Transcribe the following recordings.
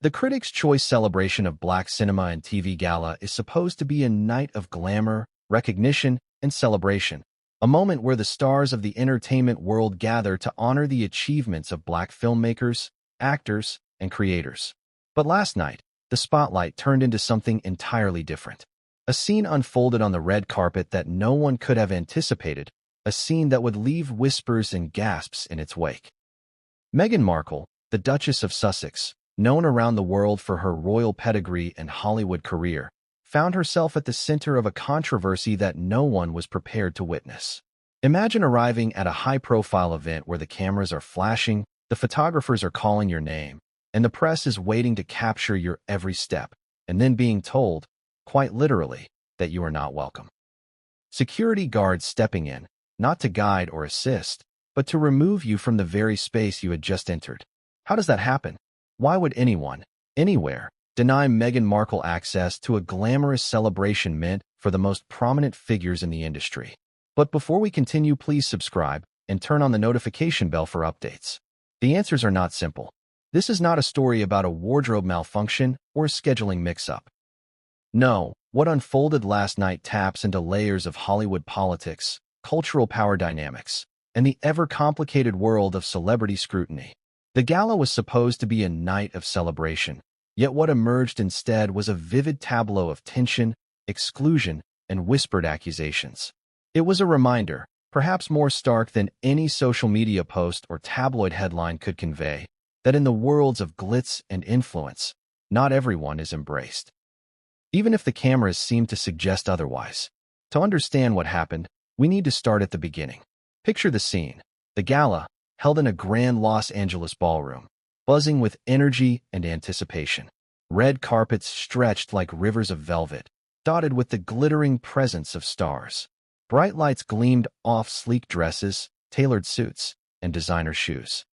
The Critics' Choice celebration of Black cinema and TV Gala is supposed to be a night of glamour, recognition, and celebration, a moment where the stars of the entertainment world gather to honor the achievements of Black filmmakers, actors, and creators. But last night, the spotlight turned into something entirely different. A scene unfolded on the red carpet that no one could have anticipated, a scene that would leave whispers and gasps in its wake. Meghan Markle, the Duchess of Sussex, known around the world for her royal pedigree and Hollywood career, found herself at the center of a controversy that no one was prepared to witness. Imagine arriving at a high-profile event where the cameras are flashing, the photographers are calling your name, and the press is waiting to capture your every step, and then being told, quite literally, that you are not welcome. Security guards stepping in, not to guide or assist, but to remove you from the very space you had just entered. How does that happen? Why would anyone, anywhere, deny Meghan Markle access to a glamorous celebration meant for the most prominent figures in the industry? But before we continue, please subscribe and turn on the notification bell for updates. The answers are not simple. This is not a story about a wardrobe malfunction or a scheduling mix-up. No, what unfolded last night taps into layers of Hollywood politics, cultural power dynamics, and the ever-complicated world of celebrity scrutiny. The gala was supposed to be a night of celebration, yet what emerged instead was a vivid tableau of tension, exclusion, and whispered accusations. It was a reminder, perhaps more stark than any social media post or tabloid headline could convey, that in the worlds of glitz and influence, not everyone is embraced. Even if the cameras seem to suggest otherwise. To understand what happened, we need to start at the beginning. Picture the scene. The gala, held in a grand Los Angeles ballroom, buzzing with energy and anticipation. Red carpets stretched like rivers of velvet, dotted with the glittering presence of stars. Bright lights gleamed off sleek dresses, tailored suits, and designer shoes.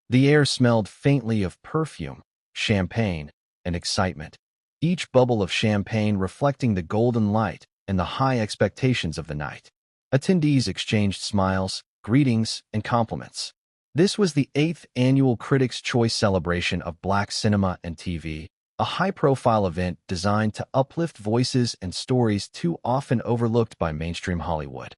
The air smelled faintly of perfume, champagne, and excitement, each bubble of champagne reflecting the golden light and the high expectations of the night. Attendees exchanged smiles, greetings, and compliments. This was the 8th annual Critics' Choice celebration of Black cinema and TV, a high-profile event designed to uplift voices and stories too often overlooked by mainstream Hollywood.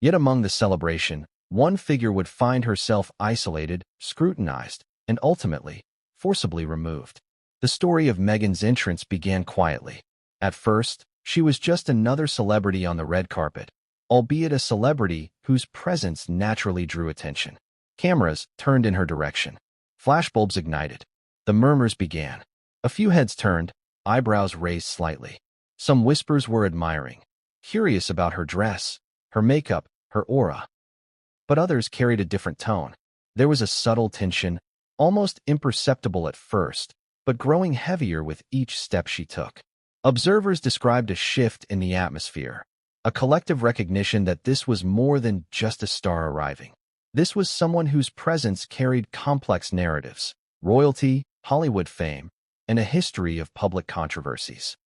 Yet among the celebration, one figure would find herself isolated, scrutinized, and ultimately, forcibly removed. The story of Meghan's entrance began quietly. At first, she was just another celebrity on the red carpet, albeit a celebrity whose presence naturally drew attention. Cameras turned in her direction. Flashbulbs ignited. The murmurs began. A few heads turned, eyebrows raised slightly. Some whispers were admiring, curious about her dress, her makeup, her aura. But others carried a different tone. There was a subtle tension, almost imperceptible at first, but growing heavier with each step she took. Observers described a shift in the atmosphere, a collective recognition that this was more than just a star arriving. This was someone whose presence carried complex narratives, royalty, Hollywood fame, and a history of public controversies.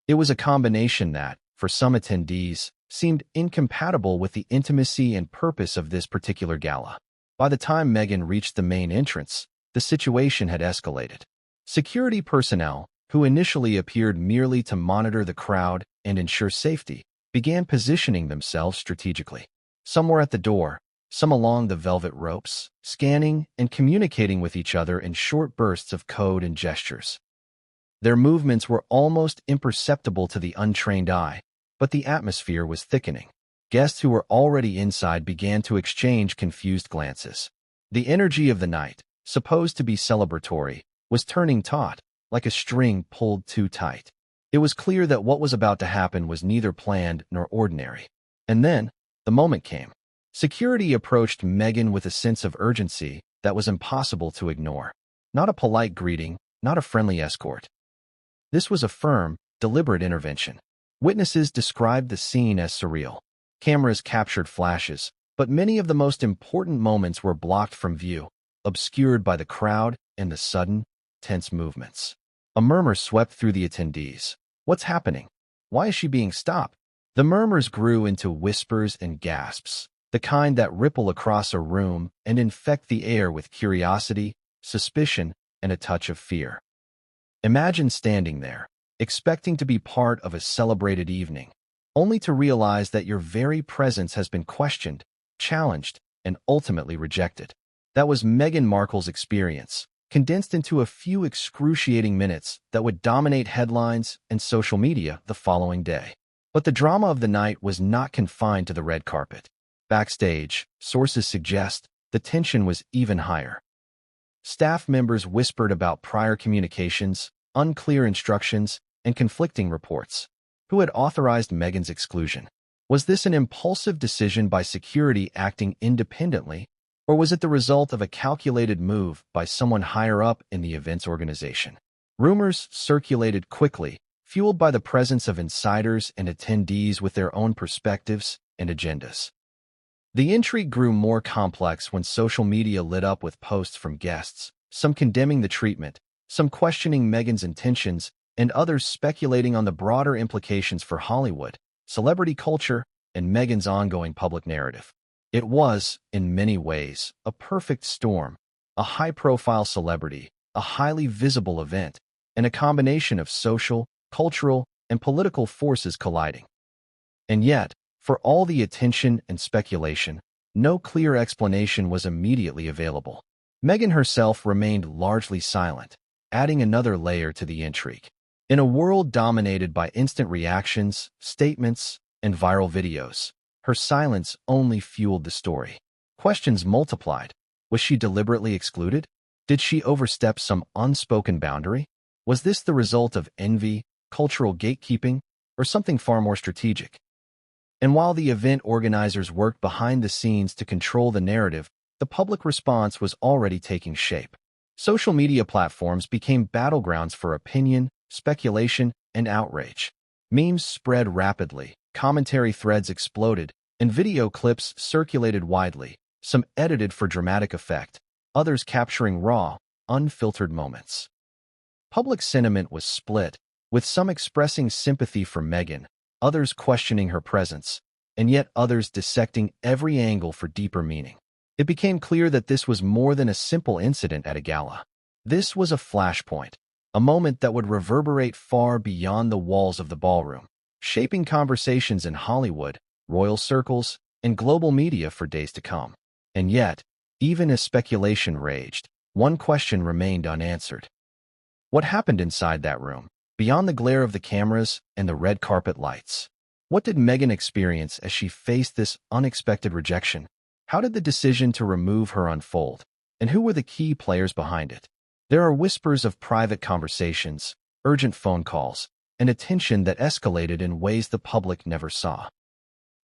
It was a combination that, for some attendees, seemed incompatible with the intimacy and purpose of this particular gala. By the time Meghan reached the main entrance, the situation had escalated. Security personnel, who initially appeared merely to monitor the crowd and ensure safety, began positioning themselves strategically. Some were at the door, some along the velvet ropes, scanning and communicating with each other in short bursts of code and gestures. Their movements were almost imperceptible to the untrained eye, but the atmosphere was thickening. Guests who were already inside began to exchange confused glances. The energy of the night, supposed to be celebratory, was turning taut, like a string pulled too tight. It was clear that what was about to happen was neither planned nor ordinary. And then, the moment came. Security approached Meghan with a sense of urgency that was impossible to ignore. Not a polite greeting, not a friendly escort. This was a firm, deliberate intervention. Witnesses described the scene as surreal. Cameras captured flashes, but many of the most important moments were blocked from view, obscured by the crowd and the sudden, tense movements. A murmur swept through the attendees. What's happening? Why is she being stopped? The murmurs grew into whispers and gasps, the kind that ripple across a room and infect the air with curiosity, suspicion, and a touch of fear. Imagine standing there, expecting to be part of a celebrated evening, only to realize that your very presence has been questioned, challenged, and ultimately rejected. That was Meghan Markle's experience, condensed into a few excruciating minutes that would dominate headlines and social media the following day. But the drama of the night was not confined to the red carpet. Backstage, sources suggest, the tension was even higher. Staff members whispered about prior communications, unclear instructions, and conflicting reports. Who had authorized Meghan's exclusion? Was this an impulsive decision by security acting independently, or was it the result of a calculated move by someone higher up in the event's organization? Rumors circulated quickly, fueled by the presence of insiders and attendees with their own perspectives and agendas. The intrigue grew more complex when social media lit up with posts from guests, some condemning the treatment, some questioning Meghan's intentions, and others speculating on the broader implications for Hollywood, celebrity culture, and Meghan's ongoing public narrative. It was, in many ways, a perfect storm, a high-profile celebrity, a highly visible event, and a combination of social, cultural, and political forces colliding. And yet, for all the attention and speculation, no clear explanation was immediately available. Meghan herself remained largely silent, adding another layer to the intrigue. In a world dominated by instant reactions, statements, and viral videos, her silence only fueled the story. Questions multiplied. Was she deliberately excluded? Did she overstep some unspoken boundary? Was this the result of envy, cultural gatekeeping, or something far more strategic? And while the event organizers worked behind the scenes to control the narrative, the public response was already taking shape. Social media platforms became battlegrounds for opinion, speculation, and outrage. Memes spread rapidly, commentary threads exploded, and video clips circulated widely, some edited for dramatic effect, others capturing raw, unfiltered moments. Public sentiment was split, with some expressing sympathy for Meghan, others questioning her presence, and yet others dissecting every angle for deeper meaning. It became clear that this was more than a simple incident at a gala. This was a flashpoint, a moment that would reverberate far beyond the walls of the ballroom, shaping conversations in Hollywood, royal circles, and global media for days to come. And yet, even as speculation raged, one question remained unanswered. What happened inside that room, beyond the glare of the cameras and the red carpet lights? What did Meghan experience as she faced this unexpected rejection? How did the decision to remove her unfold? And who were the key players behind it? There are whispers of private conversations, urgent phone calls, and a tension that escalated in ways the public never saw.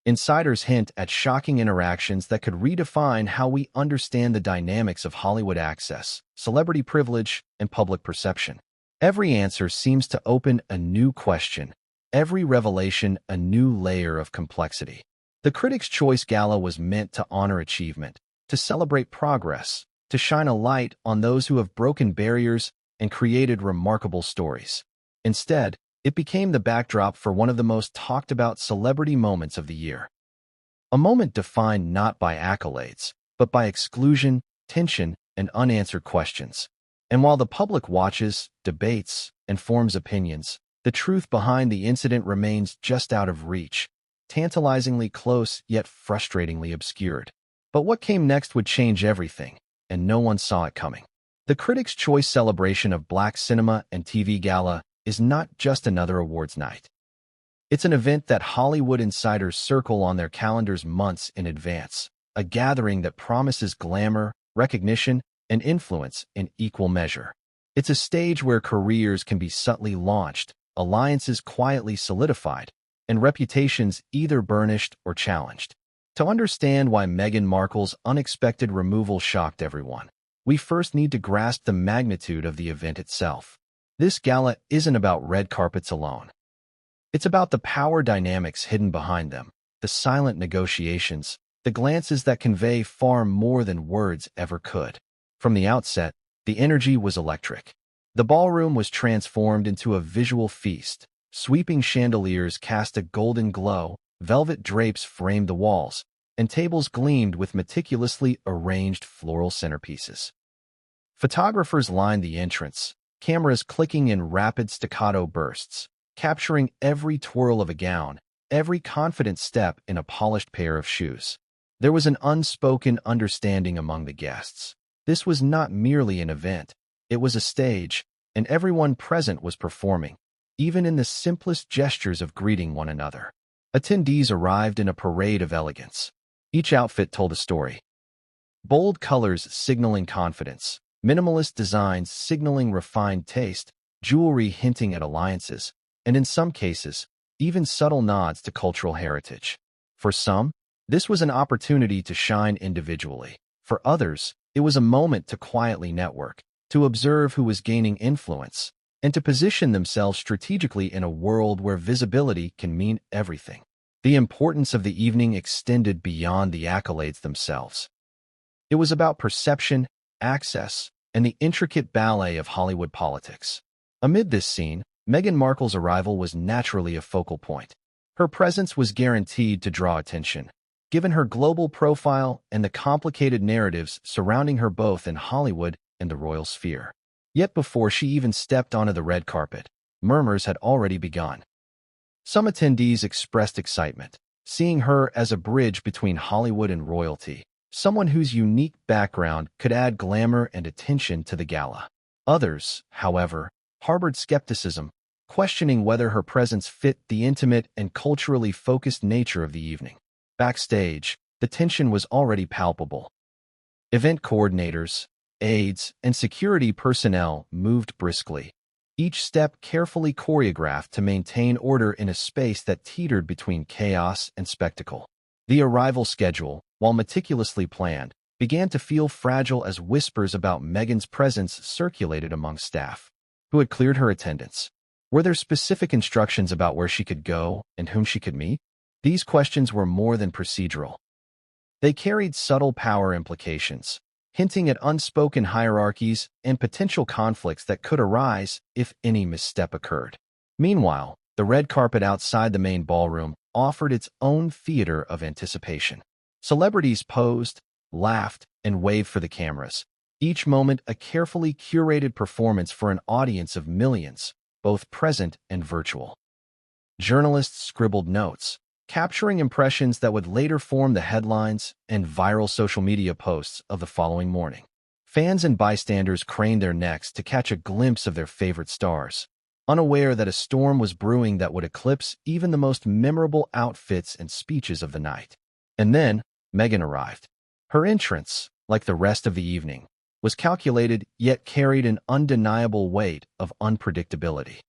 Insiders hint at shocking interactions that could redefine how we understand the dynamics of Hollywood access, celebrity privilege, and public perception. Every answer seems to open a new question, every revelation a new layer of complexity. The Critics' Choice Gala was meant to honor achievement, to celebrate progress, to shine a light on those who have broken barriers and created remarkable stories. Instead, it became the backdrop for one of the most talked-about celebrity moments of the year. A moment defined not by accolades, but by exclusion, tension, and unanswered questions. And while the public watches, debates, and forms opinions, the truth behind the incident remains just out of reach, tantalizingly close yet frustratingly obscured. But what came next would change everything, and no one saw it coming. The Critics' Choice celebration of Black cinema and TV Gala is not just another awards night. It's an event that Hollywood insiders circle on their calendars months in advance, a gathering that promises glamour, recognition, and influence in equal measure. It's a stage where careers can be subtly launched, alliances quietly solidified, and reputations either burnished or challenged. To understand why Meghan Markle's unexpected removal shocked everyone, we first need to grasp the magnitude of the event itself. This gala isn't about red carpets alone. It's about the power dynamics hidden behind them, the silent negotiations, the glances that convey far more than words ever could. From the outset, the energy was electric. The ballroom was transformed into a visual feast. Sweeping chandeliers cast a golden glow, velvet drapes framed the walls, and tables gleamed with meticulously arranged floral centerpieces. Photographers lined the entrance, cameras clicking in rapid staccato bursts, capturing every twirl of a gown, every confident step in a polished pair of shoes. There was an unspoken understanding among the guests. This was not merely an event, it was a stage, and everyone present was performing, even in the simplest gestures of greeting one another. Attendees arrived in a parade of elegance. Each outfit told a story. Bold colors signaling confidence, minimalist designs signaling refined taste, jewelry hinting at alliances, and in some cases, even subtle nods to cultural heritage. For some, this was an opportunity to shine individually. For others, it was a moment to quietly network, to observe who was gaining influence, and to position themselves strategically in a world where visibility can mean everything. The importance of the evening extended beyond the accolades themselves. It was about perception, access, and the intricate ballet of Hollywood politics. Amid this scene, Meghan Markle's arrival was naturally a focal point. Her presence was guaranteed to draw attention, given her global profile and the complicated narratives surrounding her both in Hollywood and the royal sphere. Yet before she even stepped onto the red carpet, murmurs had already begun. Some attendees expressed excitement, seeing her as a bridge between Hollywood and royalty, someone whose unique background could add glamour and attention to the gala. Others, however, harbored skepticism, questioning whether her presence fit the intimate and culturally focused nature of the evening. Backstage, the tension was already palpable. Event coordinators, aides, and security personnel moved briskly, each step carefully choreographed to maintain order in a space that teetered between chaos and spectacle. The arrival schedule, while meticulously planned, began to feel fragile as whispers about Meghan's presence circulated among staff. Who had cleared her attendance? Were there specific instructions about where she could go and whom she could meet? These questions were more than procedural. They carried subtle power implications, hinting at unspoken hierarchies and potential conflicts that could arise if any misstep occurred. Meanwhile, the red carpet outside the main ballroom offered its own theater of anticipation. Celebrities posed, laughed, and waved for the cameras, each moment a carefully curated performance for an audience of millions, both present and virtual. Journalists scribbled notes, capturing impressions that would later form the headlines and viral social media posts of the following morning. Fans and bystanders craned their necks to catch a glimpse of their favorite stars, unaware that a storm was brewing that would eclipse even the most memorable outfits and speeches of the night. And then, Meghan arrived. Her entrance, like the rest of the evening, was calculated yet carried an undeniable weight of unpredictability.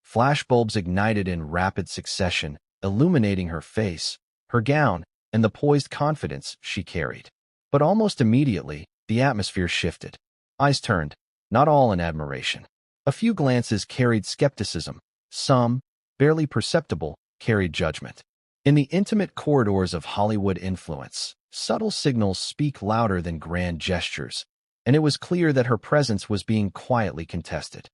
Flashbulbs ignited in rapid succession, illuminating her face, her gown, and the poised confidence she carried. But almost immediately, the atmosphere shifted. Eyes turned, not all in admiration. A few glances carried skepticism. Some, barely perceptible, carried judgment. In the intimate corridors of Hollywood influence, subtle signals speak louder than grand gestures, and it was clear that her presence was being quietly contested.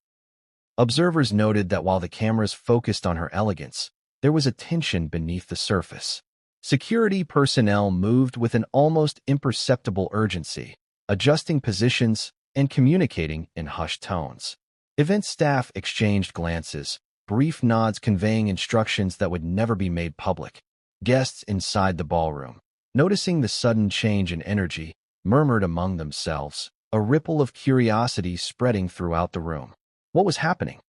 Observers noted that while the cameras focused on her elegance, there was a tension beneath the surface. Security personnel moved with an almost imperceptible urgency, adjusting positions and communicating in hushed tones. Event staff exchanged glances, brief nods conveying instructions that would never be made public. Guests inside the ballroom, noticing the sudden change in energy, murmured among themselves, a ripple of curiosity spreading throughout the room. What was happening?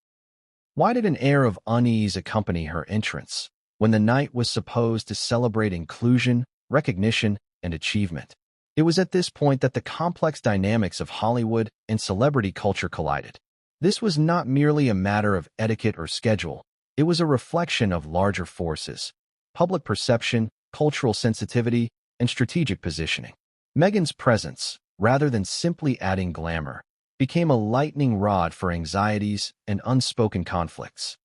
Why did an air of unease accompany her entrance, when the night was supposed to celebrate inclusion, recognition, and achievement? It was at this point that the complex dynamics of Hollywood and celebrity culture collided. This was not merely a matter of etiquette or schedule. It was a reflection of larger forces: public perception, cultural sensitivity, and strategic positioning. Meghan's presence, rather than simply adding glamour, became a lightning rod for anxieties and unspoken conflicts.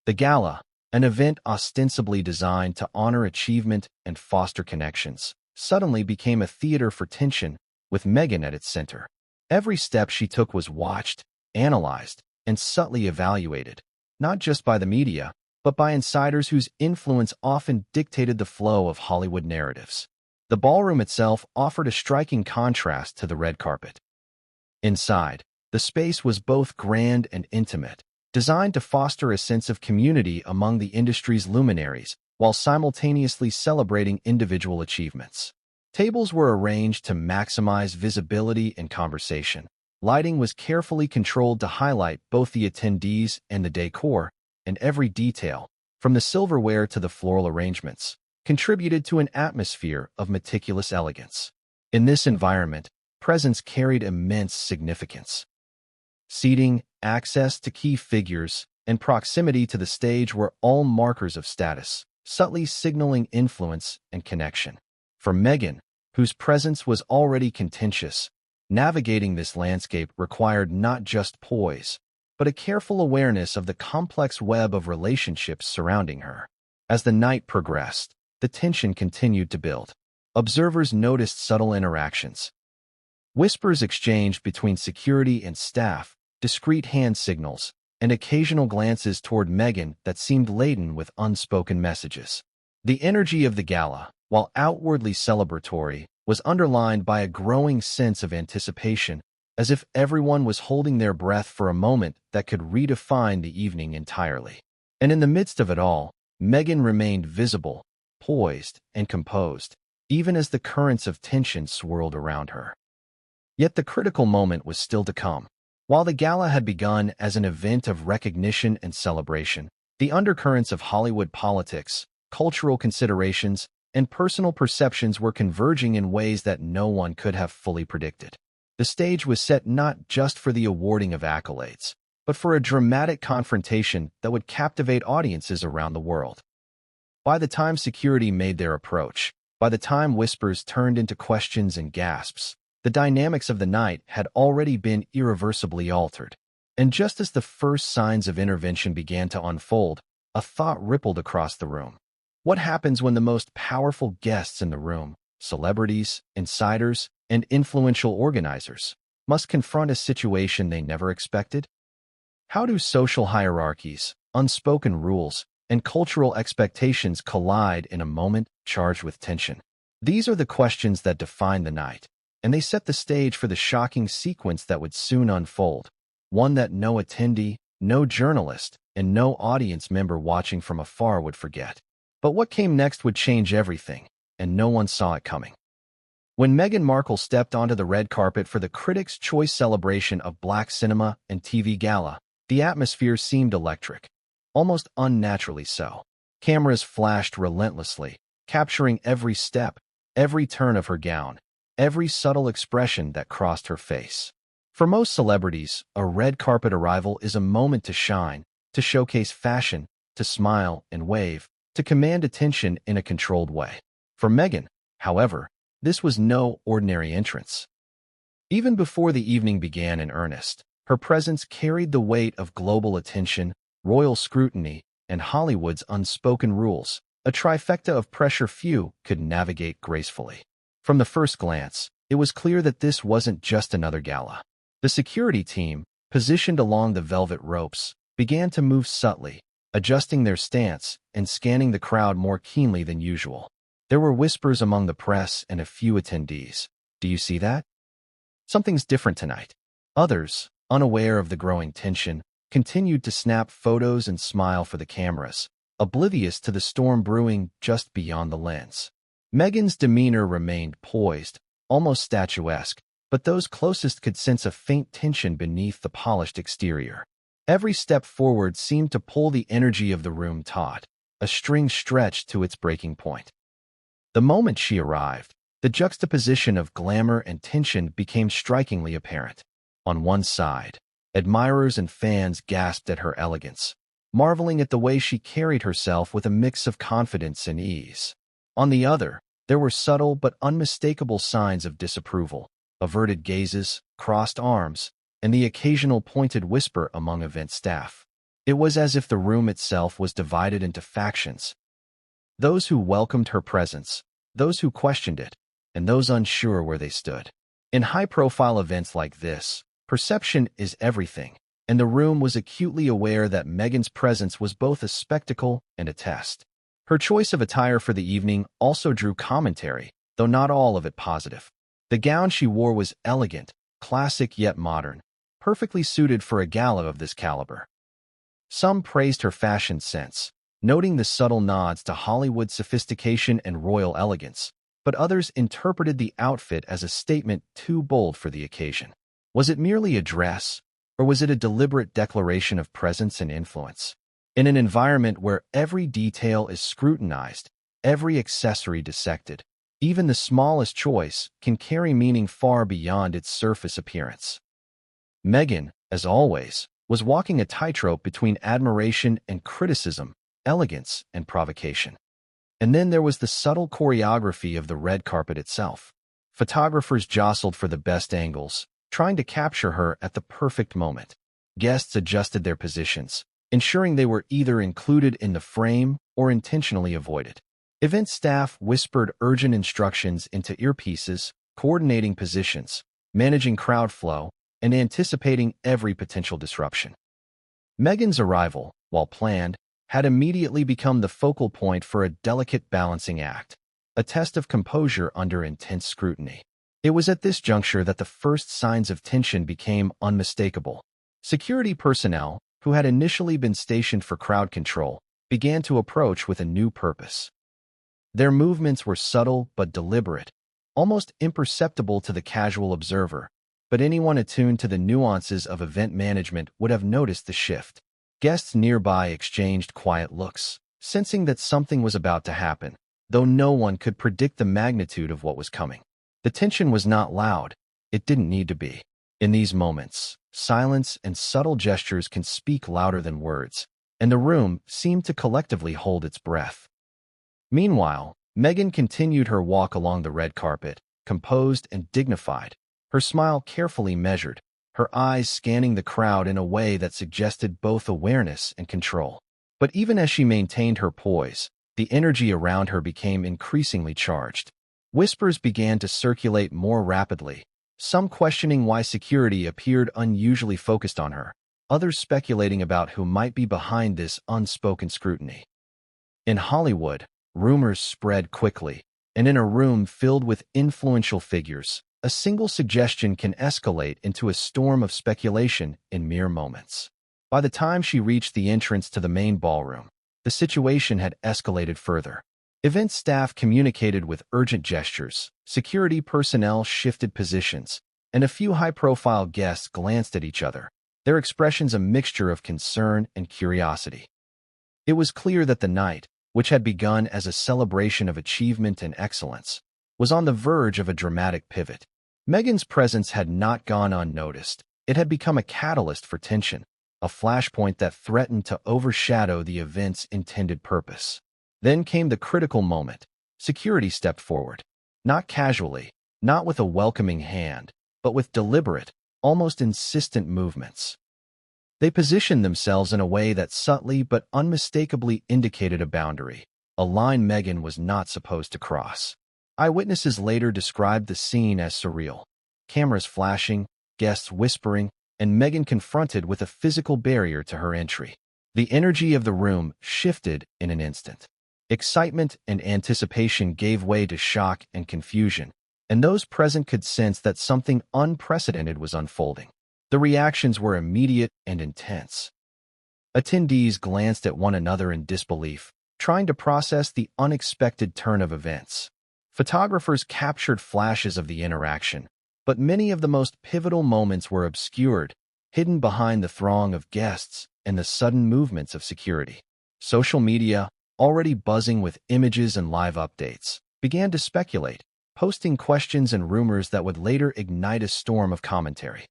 The Gala, an event ostensibly designed to honor achievement and foster connections, suddenly became a theater for tension, with Meghan at its center. Every step she took was watched, analyzed, and subtly evaluated, not just by the media, but by insiders whose influence often dictated the flow of Hollywood narratives. The ballroom itself offered a striking contrast to the red carpet. Inside, the space was both grand and intimate, designed to foster a sense of community among the industry's luminaries, while simultaneously celebrating individual achievements. Tables were arranged to maximize visibility and conversation. Lighting was carefully controlled to highlight both the attendees and the decor, and every detail, from the silverware to the floral arrangements, contributed to an atmosphere of meticulous elegance. In this environment, presence carried immense significance. Seating, access to key figures, and proximity to the stage were all markers of status, subtly signaling influence and connection. For Meghan, whose presence was already contentious, navigating this landscape required not just poise, but a careful awareness of the complex web of relationships surrounding her. As the night progressed, the tension continued to build. Observers noticed subtle interactions. Whispers exchanged between security and staff, discreet hand signals, and occasional glances toward Meghan that seemed laden with unspoken messages. The energy of the gala, while outwardly celebratory, was underlined by a growing sense of anticipation, as if everyone was holding their breath for a moment that could redefine the evening entirely. And in the midst of it all, Meghan remained visible, poised, and composed, even as the currents of tension swirled around her. Yet the critical moment was still to come. While the gala had begun as an event of recognition and celebration, the undercurrents of Hollywood politics, cultural considerations, and personal perceptions were converging in ways that no one could have fully predicted. The stage was set not just for the awarding of accolades, but for a dramatic confrontation that would captivate audiences around the world. By the time security made their approach, by the time whispers turned into questions and gasps, the dynamics of the night had already been irreversibly altered. And just as the first signs of intervention began to unfold, a thought rippled across the room. What happens when the most powerful guests in the room, celebrities, insiders, and influential organizers, must confront a situation they never expected? How do social hierarchies, unspoken rules, and cultural expectations collide in a moment charged with tension? These are the questions that define the night, and they set the stage for the shocking sequence that would soon unfold, one that no attendee, no journalist, and no audience member watching from afar would forget. But what came next would change everything, and no one saw it coming. When Meghan Markle stepped onto the red carpet for the Critics' Choice celebration of Black cinema and TV Gala, the atmosphere seemed electric, almost unnaturally so. Cameras flashed relentlessly, capturing every step, every turn of her gown, every subtle expression that crossed her face. For most celebrities, a red carpet arrival is a moment to shine, to showcase fashion, to smile and wave, to command attention in a controlled way. For Meghan, however, this was no ordinary entrance. Even before the evening began in earnest, her presence carried the weight of global attention, royal scrutiny, and Hollywood's unspoken rules, a trifecta of pressure few could navigate gracefully. From the first glance, it was clear that this wasn't just another gala. The security team, positioned along the velvet ropes, began to move subtly, adjusting their stance and scanning the crowd more keenly than usual. There were whispers among the press and a few attendees. "Do you see that? Something's different tonight." Others, unaware of the growing tension, continued to snap photos and smile for the cameras, oblivious to the storm brewing just beyond the lens. Meghan's demeanor remained poised, almost statuesque, but those closest could sense a faint tension beneath the polished exterior. Every step forward seemed to pull the energy of the room taut, a string stretched to its breaking point. The moment she arrived, the juxtaposition of glamour and tension became strikingly apparent. On one side, admirers and fans gasped at her elegance, marveling at the way she carried herself with a mix of confidence and ease. On the other, there were subtle but unmistakable signs of disapproval, averted gazes, crossed arms, and the occasional pointed whisper among event staff. It was as if the room itself was divided into factions. Those who welcomed her presence, those who questioned it, and those unsure where they stood. In high-profile events like this, perception is everything, and the room was acutely aware that Meghan's presence was both a spectacle and a test. Her choice of attire for the evening also drew commentary, though not all of it positive. The gown she wore was elegant, classic yet modern, perfectly suited for a gala of this caliber. Some praised her fashion sense, noting the subtle nods to Hollywood sophistication and royal elegance, but others interpreted the outfit as a statement too bold for the occasion. Was it merely a dress, or was it a deliberate declaration of presence and influence? In an environment where every detail is scrutinized, every accessory dissected, even the smallest choice can carry meaning far beyond its surface appearance. Meghan, as always, was walking a tightrope between admiration and criticism, elegance and provocation. And then there was the subtle choreography of the red carpet itself. Photographers jostled for the best angles, trying to capture her at the perfect moment. Guests adjusted their positions, ensuring they were either included in the frame or intentionally avoided. Event staff whispered urgent instructions into earpieces, coordinating positions, managing crowd flow, and anticipating every potential disruption. Meghan's arrival, while planned, had immediately become the focal point for a delicate balancing act, a test of composure under intense scrutiny. It was at this juncture that the first signs of tension became unmistakable. Security personnel, who had initially been stationed for crowd control, began to approach with a new purpose. Their movements were subtle but deliberate, almost imperceptible to the casual observer, but anyone attuned to the nuances of event management would have noticed the shift. Guests nearby exchanged quiet looks, sensing that something was about to happen, though no one could predict the magnitude of what was coming. The tension was not loud. It didn't need to be. In these moments, silence and subtle gestures can speak louder than words, and the room seemed to collectively hold its breath. Meanwhile, Meghan continued her walk along the red carpet, composed and dignified, her smile carefully measured, her eyes scanning the crowd in a way that suggested both awareness and control. But even as she maintained her poise, the energy around her became increasingly charged. Whispers began to circulate more rapidly, some questioning why security appeared unusually focused on her, others speculating about who might be behind this unspoken scrutiny. In Hollywood, rumors spread quickly, and in a room filled with influential figures, a single suggestion can escalate into a storm of speculation in mere moments. By the time she reached the entrance to the main ballroom, the situation had escalated further. Event staff communicated with urgent gestures, security personnel shifted positions, and a few high-profile guests glanced at each other, their expressions a mixture of concern and curiosity. It was clear that the night, which had begun as a celebration of achievement and excellence, was on the verge of a dramatic pivot. Meghan's presence had not gone unnoticed. It had become a catalyst for tension, a flashpoint that threatened to overshadow the event's intended purpose. Then came the critical moment. Security stepped forward. Not casually, not with a welcoming hand, but with deliberate, almost insistent movements. They positioned themselves in a way that subtly but unmistakably indicated a boundary, a line Meghan was not supposed to cross. Eyewitnesses later described the scene as surreal. Cameras flashing, guests whispering, and Meghan confronted with a physical barrier to her entry. The energy of the room shifted in an instant. Excitement and anticipation gave way to shock and confusion, and those present could sense that something unprecedented was unfolding. The reactions were immediate and intense. Attendees glanced at one another in disbelief, trying to process the unexpected turn of events. Photographers captured flashes of the interaction, but many of the most pivotal moments were obscured, hidden behind the throng of guests and the sudden movements of security. Social media, already buzzing with images and live updates, began to speculate, posting questions and rumors that would later ignite a storm of commentary.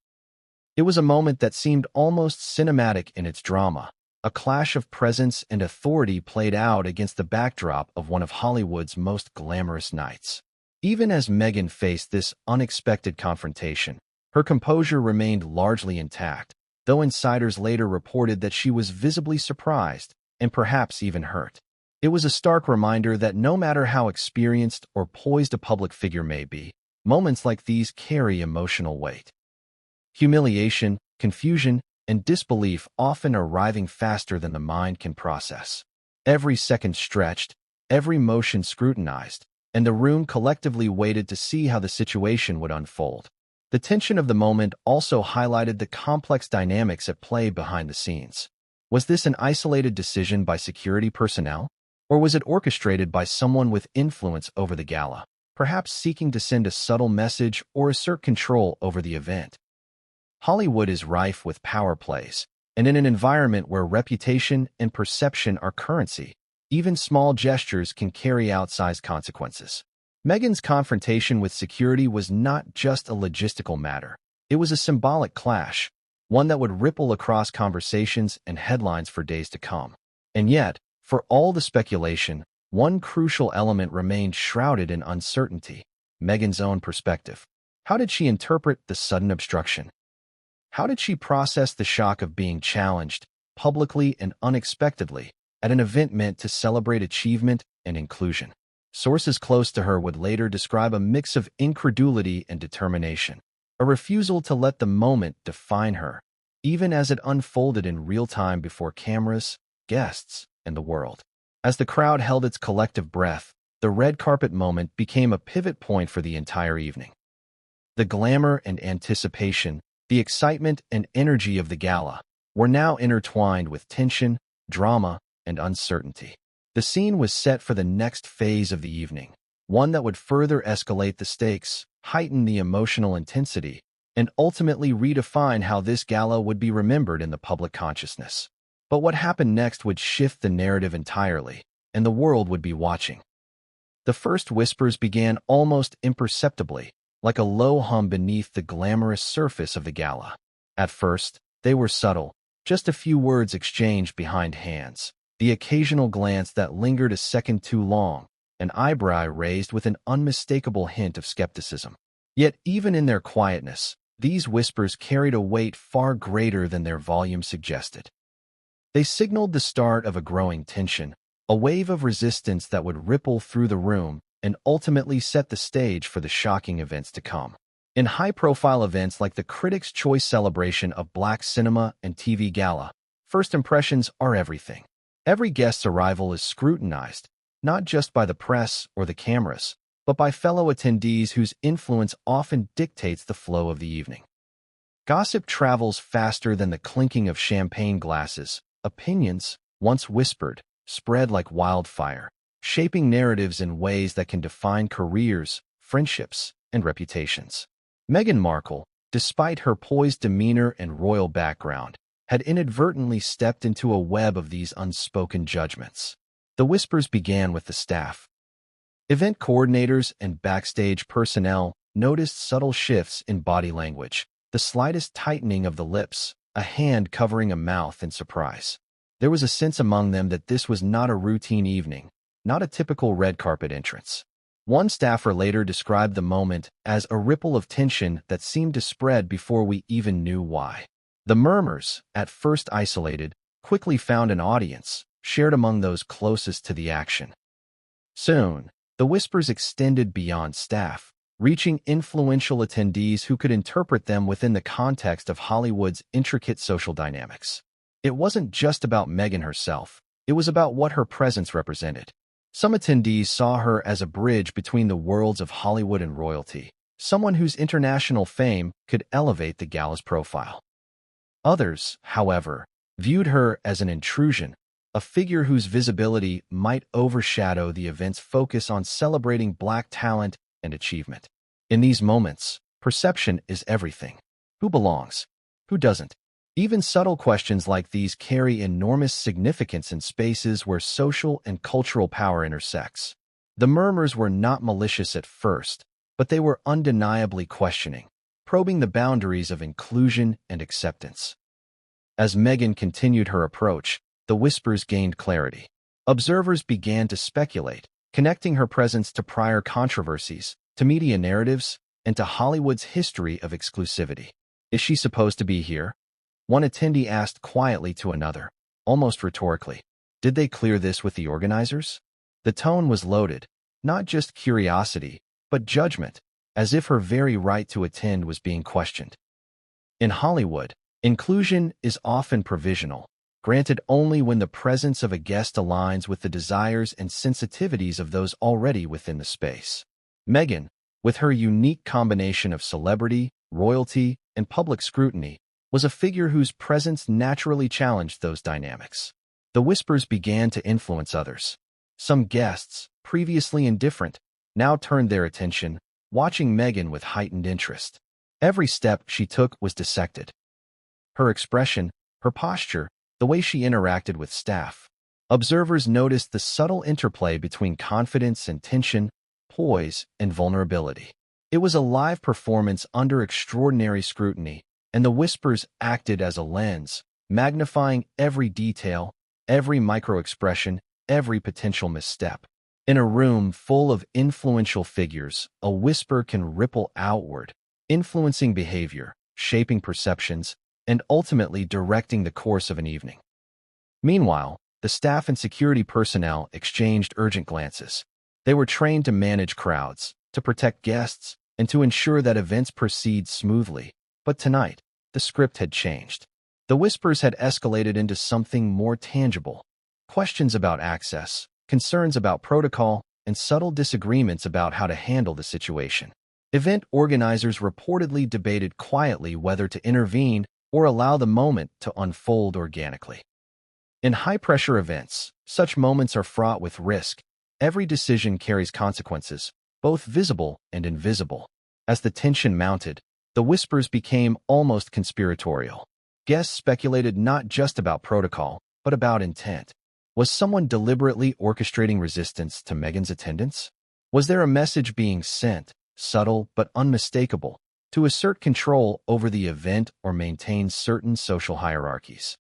It was a moment that seemed almost cinematic in its drama, a clash of presence and authority played out against the backdrop of one of Hollywood's most glamorous nights. Even as Meghan faced this unexpected confrontation, her composure remained largely intact, though insiders later reported that she was visibly surprised and perhaps even hurt. It was a stark reminder that no matter how experienced or poised a public figure may be, moments like these carry emotional weight. Humiliation, confusion, and disbelief often arriving faster than the mind can process. Every second stretched, every motion scrutinized, and the room collectively waited to see how the situation would unfold. The tension of the moment also highlighted the complex dynamics at play behind the scenes. Was this an isolated decision by security personnel, or was it orchestrated by someone with influence over the gala, perhaps seeking to send a subtle message or assert control over the event? Hollywood is rife with power plays, and in an environment where reputation and perception are currency, even small gestures can carry outsized consequences. Meghan's confrontation with security was not just a logistical matter. It was a symbolic clash, one that would ripple across conversations and headlines for days to come. And yet, for all the speculation, one crucial element remained shrouded in uncertainty: Meghan's own perspective. How did she interpret the sudden obstruction? How did she process the shock of being challenged, publicly and unexpectedly, at an event meant to celebrate achievement and inclusion? Sources close to her would later describe a mix of incredulity and determination, a refusal to let the moment define her, even as it unfolded in real time before cameras, guests, and the world. As the crowd held its collective breath, the red carpet moment became a pivot point for the entire evening. The glamour and anticipation, the excitement and energy of the gala, were now intertwined with tension, drama, and uncertainty. The scene was set for the next phase of the evening, one that would further escalate the stakes, heighten the emotional intensity, and ultimately redefine how this gala would be remembered in the public consciousness. But what happened next would shift the narrative entirely, and the world would be watching. The first whispers began almost imperceptibly, like a low hum beneath the glamorous surface of the gala. At first, they were subtle, just a few words exchanged behind hands, the occasional glance that lingered a second too long, an eyebrow raised with an unmistakable hint of skepticism. Yet even in their quietness, these whispers carried a weight far greater than their volume suggested. They signaled the start of a growing tension, a wave of resistance that would ripple through the room and ultimately set the stage for the shocking events to come. In high-profile events like the Critics' Choice celebration of Black cinema and TV Gala, first impressions are everything. Every guest's arrival is scrutinized, not just by the press or the cameras, but by fellow attendees whose influence often dictates the flow of the evening. Gossip travels faster than the clinking of champagne glasses. Opinions, once whispered, spread like wildfire, shaping narratives in ways that can define careers, friendships, and reputations. Meghan Markle, despite her poised demeanor and royal background, had inadvertently stepped into a web of these unspoken judgments. The whispers began with the staff. Event coordinators and backstage personnel noticed subtle shifts in body language, the slightest tightening of the lips, a hand covering a mouth in surprise. There was a sense among them that this was not a routine evening, not a typical red carpet entrance. One staffer later described the moment as a ripple of tension that seemed to spread before we even knew why. The murmurs, at first isolated, quickly found an audience, shared among those closest to the action. Soon, the whispers extended beyond staff, reaching influential attendees who could interpret them within the context of Hollywood's intricate social dynamics. It wasn't just about Meghan herself, it was about what her presence represented. Some attendees saw her as a bridge between the worlds of Hollywood and royalty, someone whose international fame could elevate the gala's profile. Others, however, viewed her as an intrusion, a figure whose visibility might overshadow the event's focus on celebrating Black talent and achievement. In these moments, perception is everything. Who belongs? Who doesn't? Even subtle questions like these carry enormous significance in spaces where social and cultural power intersects. The murmurs were not malicious at first, but they were undeniably questioning, probing the boundaries of inclusion and acceptance. As Meghan continued her approach, the whispers gained clarity. Observers began to speculate, connecting her presence to prior controversies, to media narratives, and to Hollywood's history of exclusivity. Is she supposed to be here? One attendee asked quietly to another, almost rhetorically. Did they clear this with the organizers? The tone was loaded, not just curiosity, but judgment, as if her very right to attend was being questioned. In Hollywood, inclusion is often provisional, granted only when the presence of a guest aligns with the desires and sensitivities of those already within the space. Meghan, with her unique combination of celebrity, royalty, and public scrutiny, was a figure whose presence naturally challenged those dynamics. The whispers began to influence others. Some guests, previously indifferent, now turned their attention, watching Meghan with heightened interest. Every step she took was dissected. Her expression, her posture, the way she interacted with staff. Observers noticed the subtle interplay between confidence and tension, poise and vulnerability. It was a live performance under extraordinary scrutiny, and the whispers acted as a lens, magnifying every detail, every microexpression, every potential misstep. In a room full of influential figures, a whisper can ripple outward, influencing behavior, shaping perceptions, and ultimately directing the course of an evening. Meanwhile, the staff and security personnel exchanged urgent glances. They were trained to manage crowds, to protect guests, and to ensure that events proceed smoothly. But tonight, the script had changed. The whispers had escalated into something more tangible. Questions about access, concerns about protocol, and subtle disagreements about how to handle the situation. Event organizers reportedly debated quietly whether to intervene or allow the moment to unfold organically. In high-pressure events, such moments are fraught with risk. Every decision carries consequences, both visible and invisible. As the tension mounted, the whispers became almost conspiratorial. Guests speculated not just about protocol, but about intent. Was someone deliberately orchestrating resistance to Meghan's attendance? Was there a message being sent, subtle but unmistakable, to assert control over the event or maintain certain social hierarchies?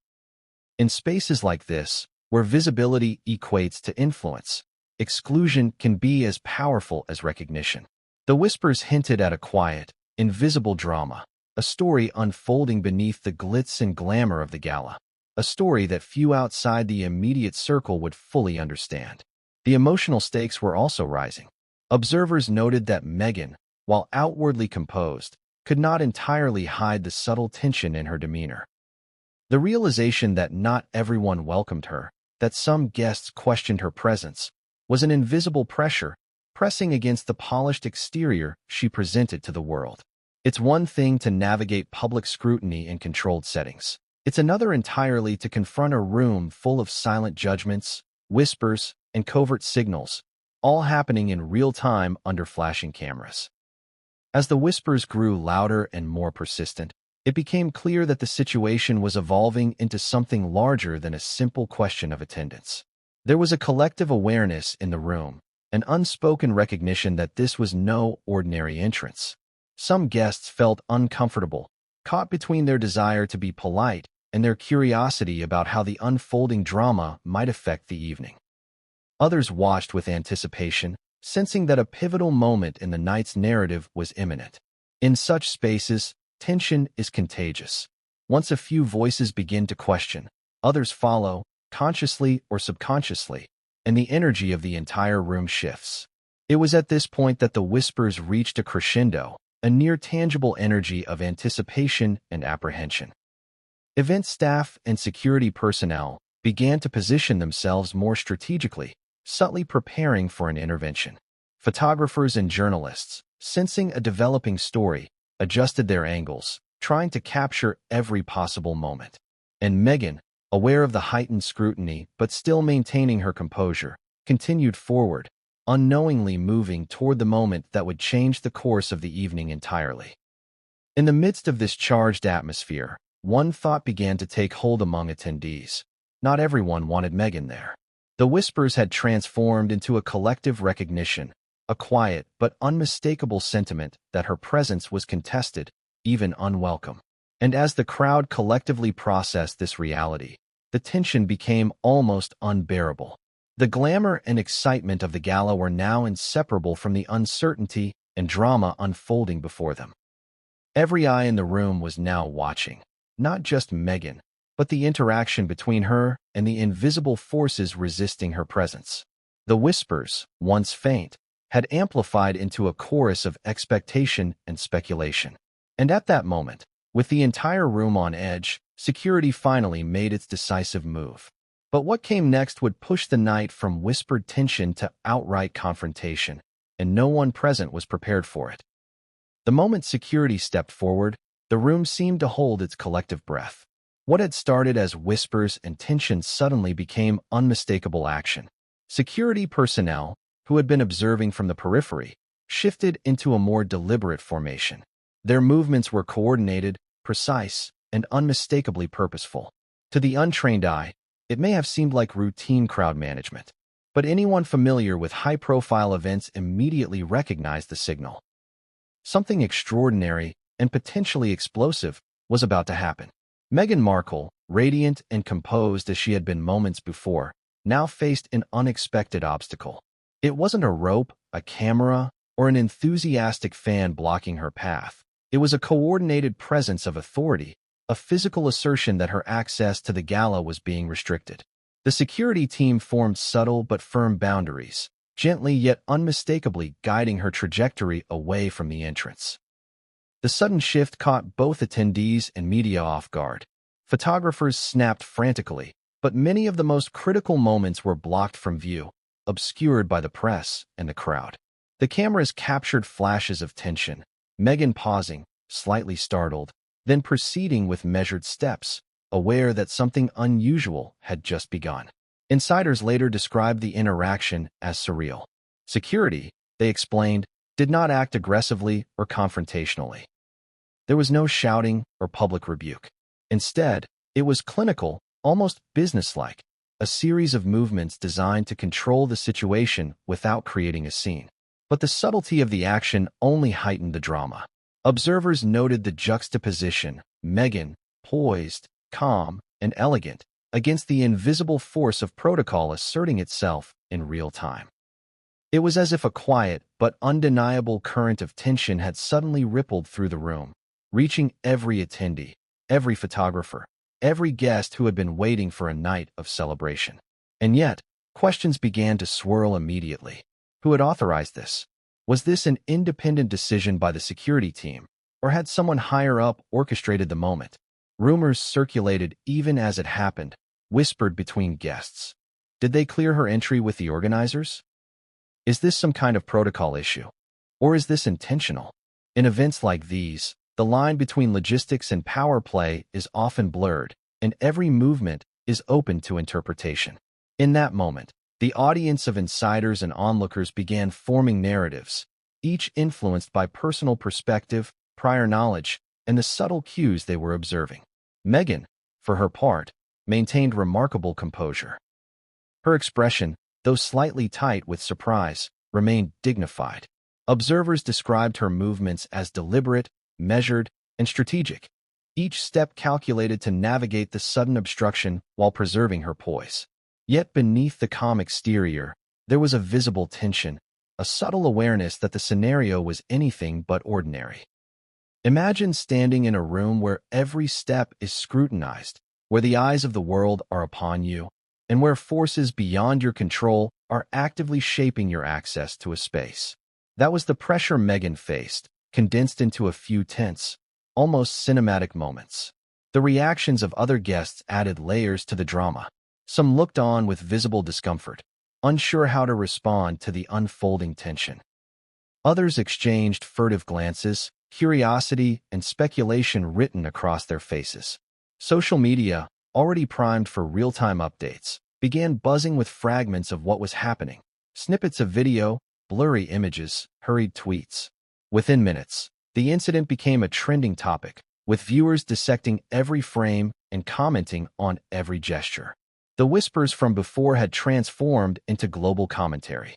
In spaces like this, where visibility equates to influence, exclusion can be as powerful as recognition. The whispers hinted at a quiet, invisible drama, a story unfolding beneath the glitz and glamour of the gala, a story that few outside the immediate circle would fully understand. The emotional stakes were also rising. Observers noted that Meghan, while outwardly composed, could not entirely hide the subtle tension in her demeanor. The realization that not everyone welcomed her, that some guests questioned her presence, was an invisible pressure pressing against the polished exterior she presented to the world. It's one thing to navigate public scrutiny in controlled settings. It's another entirely to confront a room full of silent judgments, whispers, and covert signals, all happening in real time under flashing cameras. As the whispers grew louder and more persistent, it became clear that the situation was evolving into something larger than a simple question of attendance. There was a collective awareness in the room, an unspoken recognition that this was no ordinary entrance. Some guests felt uncomfortable, caught between their desire to be polite and their curiosity about how the unfolding drama might affect the evening. Others watched with anticipation, sensing that a pivotal moment in the night's narrative was imminent. In such spaces, tension is contagious. Once a few voices begin to question, others follow, consciously or subconsciously, and the energy of the entire room shifts. It was at this point that the whispers reached a crescendo, a near-tangible energy of anticipation and apprehension. Event staff and security personnel began to position themselves more strategically, subtly preparing for an intervention. Photographers and journalists, sensing a developing story, adjusted their angles, trying to capture every possible moment. And Meghan, aware of the heightened scrutiny but still maintaining her composure, continued forward, unknowingly moving toward the moment that would change the course of the evening entirely. In the midst of this charged atmosphere, one thought began to take hold among attendees. Not everyone wanted Meghan there. The whispers had transformed into a collective recognition, a quiet but unmistakable sentiment that her presence was contested, even unwelcome. And as the crowd collectively processed this reality, the tension became almost unbearable. The glamour and excitement of the gala were now inseparable from the uncertainty and drama unfolding before them. Every eye in the room was now watching, not just Meghan, but the interaction between her and the invisible forces resisting her presence. The whispers, once faint, had amplified into a chorus of expectation and speculation. And at that moment, with the entire room on edge, security finally made its decisive move. But what came next would push the night from whispered tension to outright confrontation, and no one present was prepared for it. The moment security stepped forward, the room seemed to hold its collective breath. What had started as whispers and tension suddenly became unmistakable action. Security personnel, who had been observing from the periphery, shifted into a more deliberate formation. Their movements were coordinated, precise, and unmistakably purposeful. To the untrained eye, it may have seemed like routine crowd management, but anyone familiar with high-profile events immediately recognized the signal. Something extraordinary and potentially explosive was about to happen. Meghan Markle, radiant and composed as she had been moments before, now faced an unexpected obstacle. It wasn't a rope, a camera, or an enthusiastic fan blocking her path. It was a coordinated presence of authority, a physical assertion that her access to the gala was being restricted. The security team formed subtle but firm boundaries, gently yet unmistakably guiding her trajectory away from the entrance. The sudden shift caught both attendees and media off guard. Photographers snapped frantically, but many of the most critical moments were blocked from view, obscured by the press and the crowd. The cameras captured flashes of tension, Meghan pausing, slightly startled, then proceeding with measured steps, aware that something unusual had just begun. Insiders later described the interaction as surreal. Security, they explained, did not act aggressively or confrontationally. There was no shouting or public rebuke. Instead, it was clinical, almost businesslike, a series of movements designed to control the situation without creating a scene. But the subtlety of the action only heightened the drama. Observers noted the juxtaposition, Meghan, poised, calm, and elegant, against the invisible force of protocol asserting itself in real time. It was as if a quiet but undeniable current of tension had suddenly rippled through the room, reaching every attendee, every photographer, every guest who had been waiting for a night of celebration. And yet, questions began to swirl immediately. Who had authorized this? Was this an independent decision by the security team, or had someone higher up orchestrated the moment? Rumors circulated even as it happened, whispered between guests. Did they clear her entry with the organizers? Is this some kind of protocol issue? Or is this intentional? In events like these, the line between logistics and power play is often blurred, and every movement is open to interpretation. In that moment, the audience of insiders and onlookers began forming narratives, each influenced by personal perspective, prior knowledge, and the subtle cues they were observing. Meghan, for her part, maintained remarkable composure. Her expression, though slightly tight with surprise, remained dignified. Observers described her movements as deliberate, measured, and strategic, each step calculated to navigate the sudden obstruction while preserving her poise. Yet beneath the calm exterior, there was a visible tension, a subtle awareness that the scenario was anything but ordinary. Imagine standing in a room where every step is scrutinized, where the eyes of the world are upon you, and where forces beyond your control are actively shaping your access to a space. That was the pressure Meghan faced, condensed into a few tense, almost cinematic moments. The reactions of other guests added layers to the drama. Some looked on with visible discomfort, unsure how to respond to the unfolding tension. Others exchanged furtive glances, curiosity and speculation written across their faces. Social media, already primed for real-time updates, began buzzing with fragments of what was happening. Snippets of video, blurry images, hurried tweets. Within minutes, the incident became a trending topic, with viewers dissecting every frame and commenting on every gesture. The whispers from before had transformed into global commentary.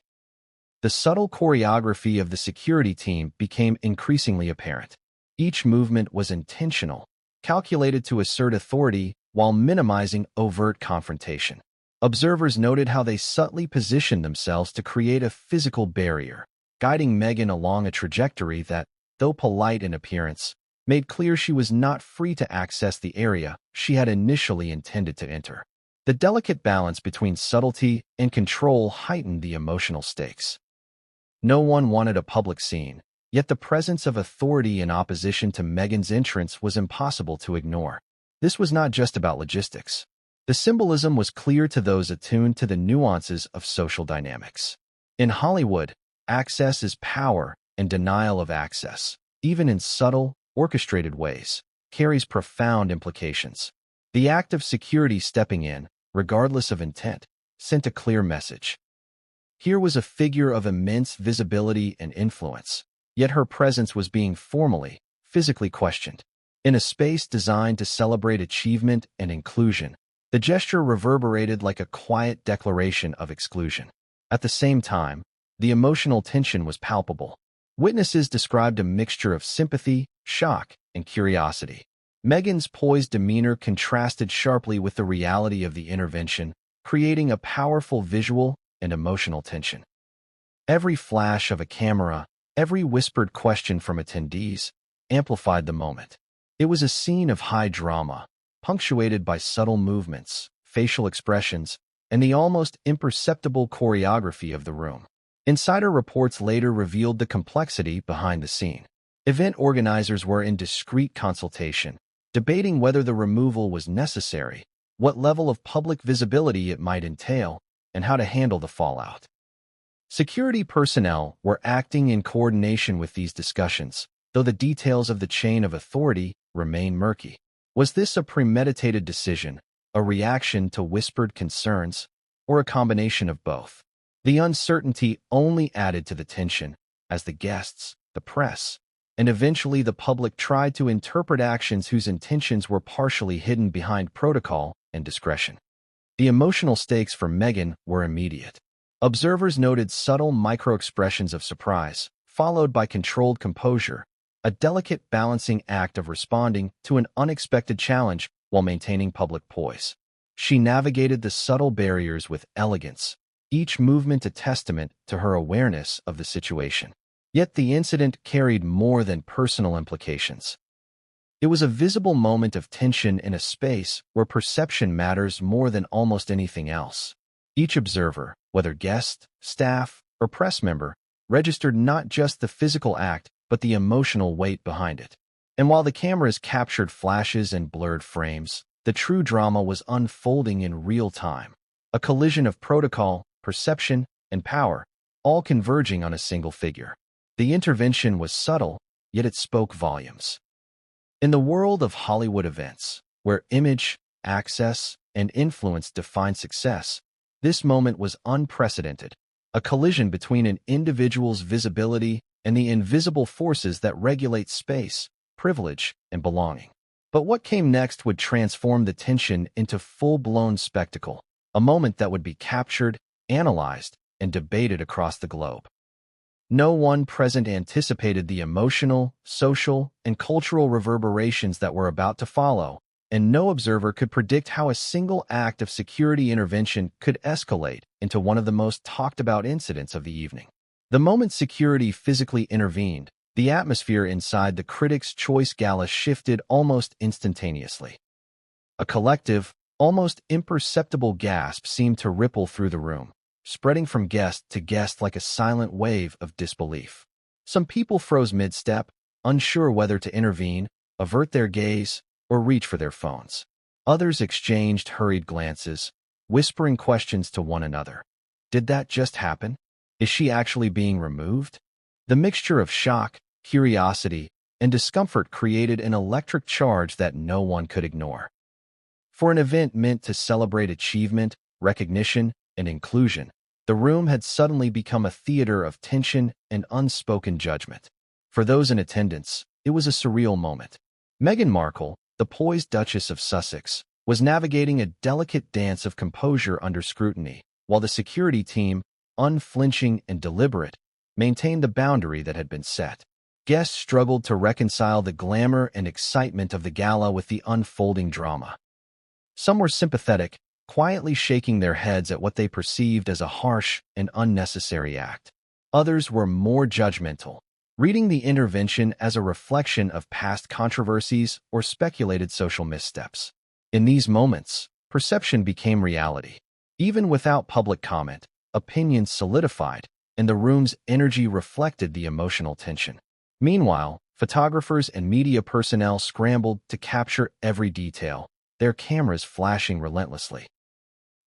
The subtle choreography of the security team became increasingly apparent. Each movement was intentional, calculated to assert authority while minimizing overt confrontation. Observers noted how they subtly positioned themselves to create a physical barrier, guiding Meghan along a trajectory that, though polite in appearance, made clear she was not free to access the area she had initially intended to enter. The delicate balance between subtlety and control heightened the emotional stakes. No one wanted a public scene, yet the presence of authority in opposition to Meghan's entrance was impossible to ignore. This was not just about logistics. The symbolism was clear to those attuned to the nuances of social dynamics. In Hollywood, access is power and denial of access even in subtle, orchestrated ways, carries profound implications. The act of security stepping in, regardless of intent, sent a clear message. Here was a figure of immense visibility and influence, yet her presence was being formally, physically questioned. In a space designed to celebrate achievement and inclusion, the gesture reverberated like a quiet declaration of exclusion. At the same time, the emotional tension was palpable. Witnesses described a mixture of sympathy, shock, and curiosity. Meghan's poised demeanor contrasted sharply with the reality of the intervention, creating a powerful visual and emotional tension. Every flash of a camera, every whispered question from attendees, amplified the moment. It was a scene of high drama, punctuated by subtle movements, facial expressions, and the almost imperceptible choreography of the room. Insider reports later revealed the complexity behind the scene. Event organizers were in discreet consultation, debating whether the removal was necessary, what level of public visibility it might entail, and how to handle the fallout. Security personnel were acting in coordination with these discussions, though the details of the chain of authority remain murky. Was this a premeditated decision, a reaction to whispered concerns, or a combination of both? The uncertainty only added to the tension as the guests, the press, and eventually the public tried to interpret actions whose intentions were partially hidden behind protocol and discretion. The emotional stakes for Meghan were immediate. Observers noted subtle micro-expressions of surprise, followed by controlled composure, a delicate balancing act of responding to an unexpected challenge while maintaining public poise. She navigated the subtle barriers with elegance, each movement a testament to her awareness of the situation. Yet the incident carried more than personal implications. It was a visible moment of tension in a space where perception matters more than almost anything else. Each observer, whether guest, staff, or press member, registered not just the physical act, but the emotional weight behind it. And while the cameras captured flashes and blurred frames, the true drama was unfolding in real time. A collision of protocol, perception, and power, all converging on a single figure. The intervention was subtle, yet it spoke volumes. In the world of Hollywood events, where image, access, and influence define success, this moment was unprecedented, a collision between an individual's visibility and the invisible forces that regulate space, privilege, and belonging. But what came next would transform the tension into full-blown spectacle, a moment that would be captured, analyzed, and debated across the globe. No one present anticipated the emotional, social, and cultural reverberations that were about to follow, and no observer could predict how a single act of security intervention could escalate into one of the most talked-about incidents of the evening. The moment security physically intervened, the atmosphere inside the Critics' Choice Gala shifted almost instantaneously. A collective, almost imperceptible gasp seemed to ripple through the room, spreading from guest to guest like a silent wave of disbelief. Some people froze mid-step, unsure whether to intervene, avert their gaze, or reach for their phones. Others exchanged hurried glances, whispering questions to one another. Did that just happen? Is she actually being removed? The mixture of shock, curiosity, and discomfort created an electric charge that no one could ignore. For an event meant to celebrate achievement, recognition, and inclusion, the room had suddenly become a theater of tension and unspoken judgment. For those in attendance, it was a surreal moment. Meghan Markle, the poised Duchess of Sussex, was navigating a delicate dance of composure under scrutiny, while the security team, unflinching and deliberate, maintained the boundary that had been set. Guests struggled to reconcile the glamour and excitement of the gala with the unfolding drama. Some were sympathetic, quietly shaking their heads at what they perceived as a harsh and unnecessary act. Others were more judgmental, reading the intervention as a reflection of past controversies or speculated social missteps. In these moments, perception became reality. Even without public comment, opinions solidified, and the room's energy reflected the emotional tension. Meanwhile, photographers and media personnel scrambled to capture every detail, their cameras flashing relentlessly.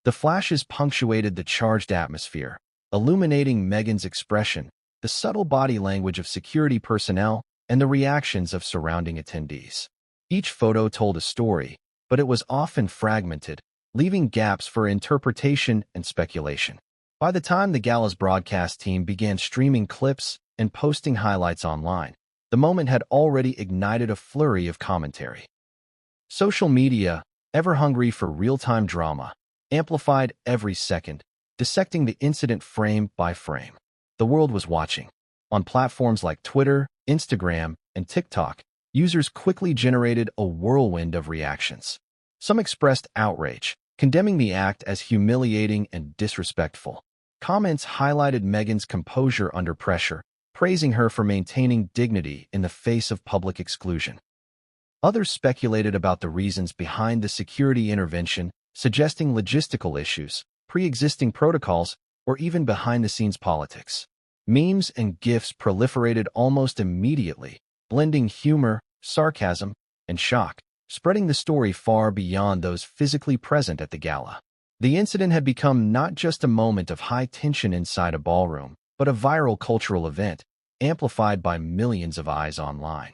The flashes punctuated the charged atmosphere, illuminating Meghan's expression, the subtle body language of security personnel, and the reactions of surrounding attendees. Each photo told a story, but it was often fragmented, leaving gaps for interpretation and speculation. By the time the gala's broadcast team began streaming clips and posting highlights online, the moment had already ignited a flurry of commentary. Social media, ever hungry for real-time drama, amplified every second, dissecting the incident frame by frame. The world was watching. On platforms like Twitter, Instagram, and TikTok, users quickly generated a whirlwind of reactions. Some expressed outrage, condemning the act as humiliating and disrespectful. Comments highlighted Meghan's composure under pressure, praising her for maintaining dignity in the face of public exclusion. Others speculated about the reasons behind the security intervention, suggesting logistical issues, pre-existing protocols, or even behind-the-scenes politics. Memes and GIFs proliferated almost immediately, blending humor, sarcasm, and shock, spreading the story far beyond those physically present at the gala. The incident had become not just a moment of high tension inside a ballroom, but a viral cultural event, amplified by millions of eyes online.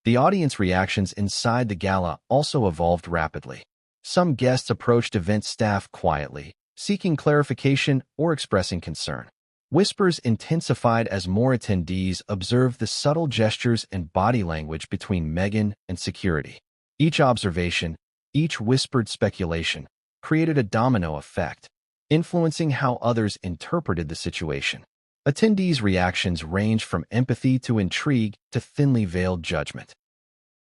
The audience reactions inside the gala also evolved rapidly. Some guests approached event staff quietly, seeking clarification or expressing concern. Whispers intensified as more attendees observed the subtle gestures and body language between Meghan and security. Each observation, each whispered speculation, created a domino effect, influencing how others interpreted the situation. Attendees' reactions ranged from empathy to intrigue to thinly veiled judgment.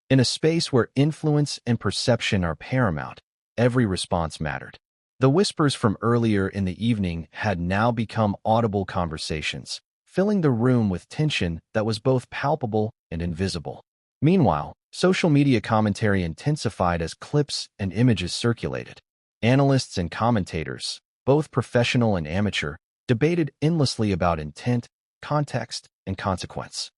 In a space where influence and perception are paramount, every response mattered. The whispers from earlier in the evening had now become audible conversations, filling the room with tension that was both palpable and invisible. Meanwhile, social media commentary intensified as clips and images circulated. Analysts and commentators, both professional and amateur, debated endlessly about intent, context, and consequence.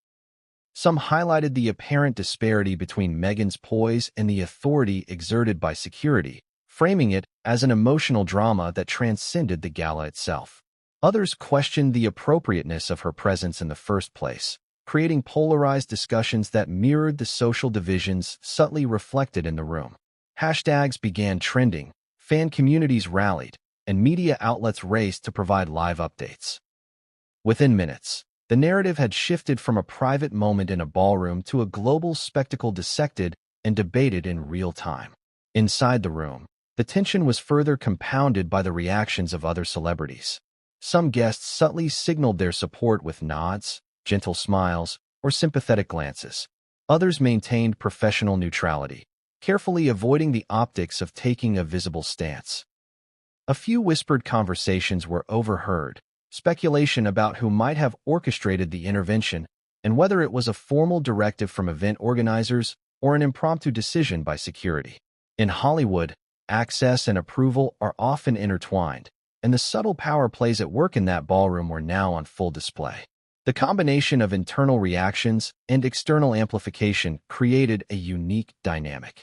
Some highlighted the apparent disparity between Meghan's poise and the authority exerted by security, framing it as an emotional drama that transcended the gala itself. Others questioned the appropriateness of her presence in the first place, creating polarized discussions that mirrored the social divisions subtly reflected in the room. Hashtags began trending, fan communities rallied, and media outlets raced to provide live updates. Within minutes, the narrative had shifted from a private moment in a ballroom to a global spectacle dissected and debated in real time. Inside the room, the tension was further compounded by the reactions of other celebrities. Some guests subtly signaled their support with nods, gentle smiles, or sympathetic glances. Others maintained professional neutrality, carefully avoiding the optics of taking a visible stance. A few whispered conversations were overheard, speculation about who might have orchestrated the intervention and whether it was a formal directive from event organizers or an impromptu decision by security. In Hollywood, access and approval are often intertwined, and the subtle power plays at work in that ballroom were now on full display. The combination of internal reactions and external amplification created a unique dynamic.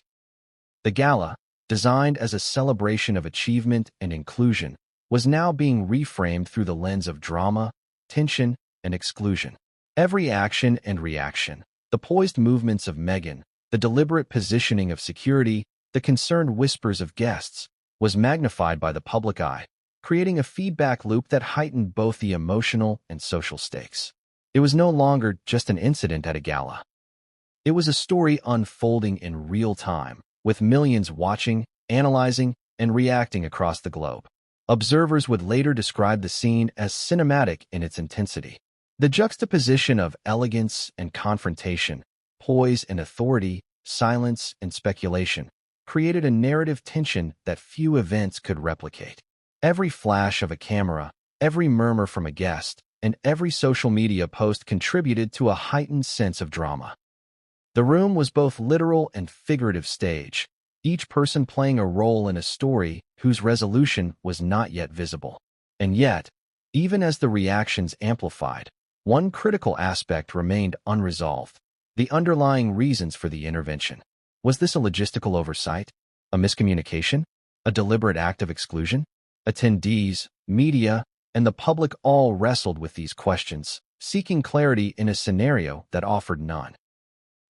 The gala, designed as a celebration of achievement and inclusion, was now being reframed through the lens of drama, tension, and exclusion. Every action and reaction, the poised movements of Meghan, the deliberate positioning of security, the concerned whispers of guests, was magnified by the public eye, creating a feedback loop that heightened both the emotional and social stakes. It was no longer just an incident at a gala. It was a story unfolding in real time, with millions watching, analyzing, and reacting across the globe. Observers would later describe the scene as cinematic in its intensity. The juxtaposition of elegance and confrontation, poise and authority, silence and speculation, created a narrative tension that few events could replicate. Every flash of a camera, every murmur from a guest, and every social media post contributed to a heightened sense of drama. The room was both literal and figurative stage, each person playing a role in a story whose resolution was not yet visible. And yet, even as the reactions amplified, one critical aspect remained unresolved: the underlying reasons for the intervention. Was this a logistical oversight, a miscommunication, a deliberate act of exclusion? Attendees, media, and the public all wrestled with these questions, seeking clarity in a scenario that offered none.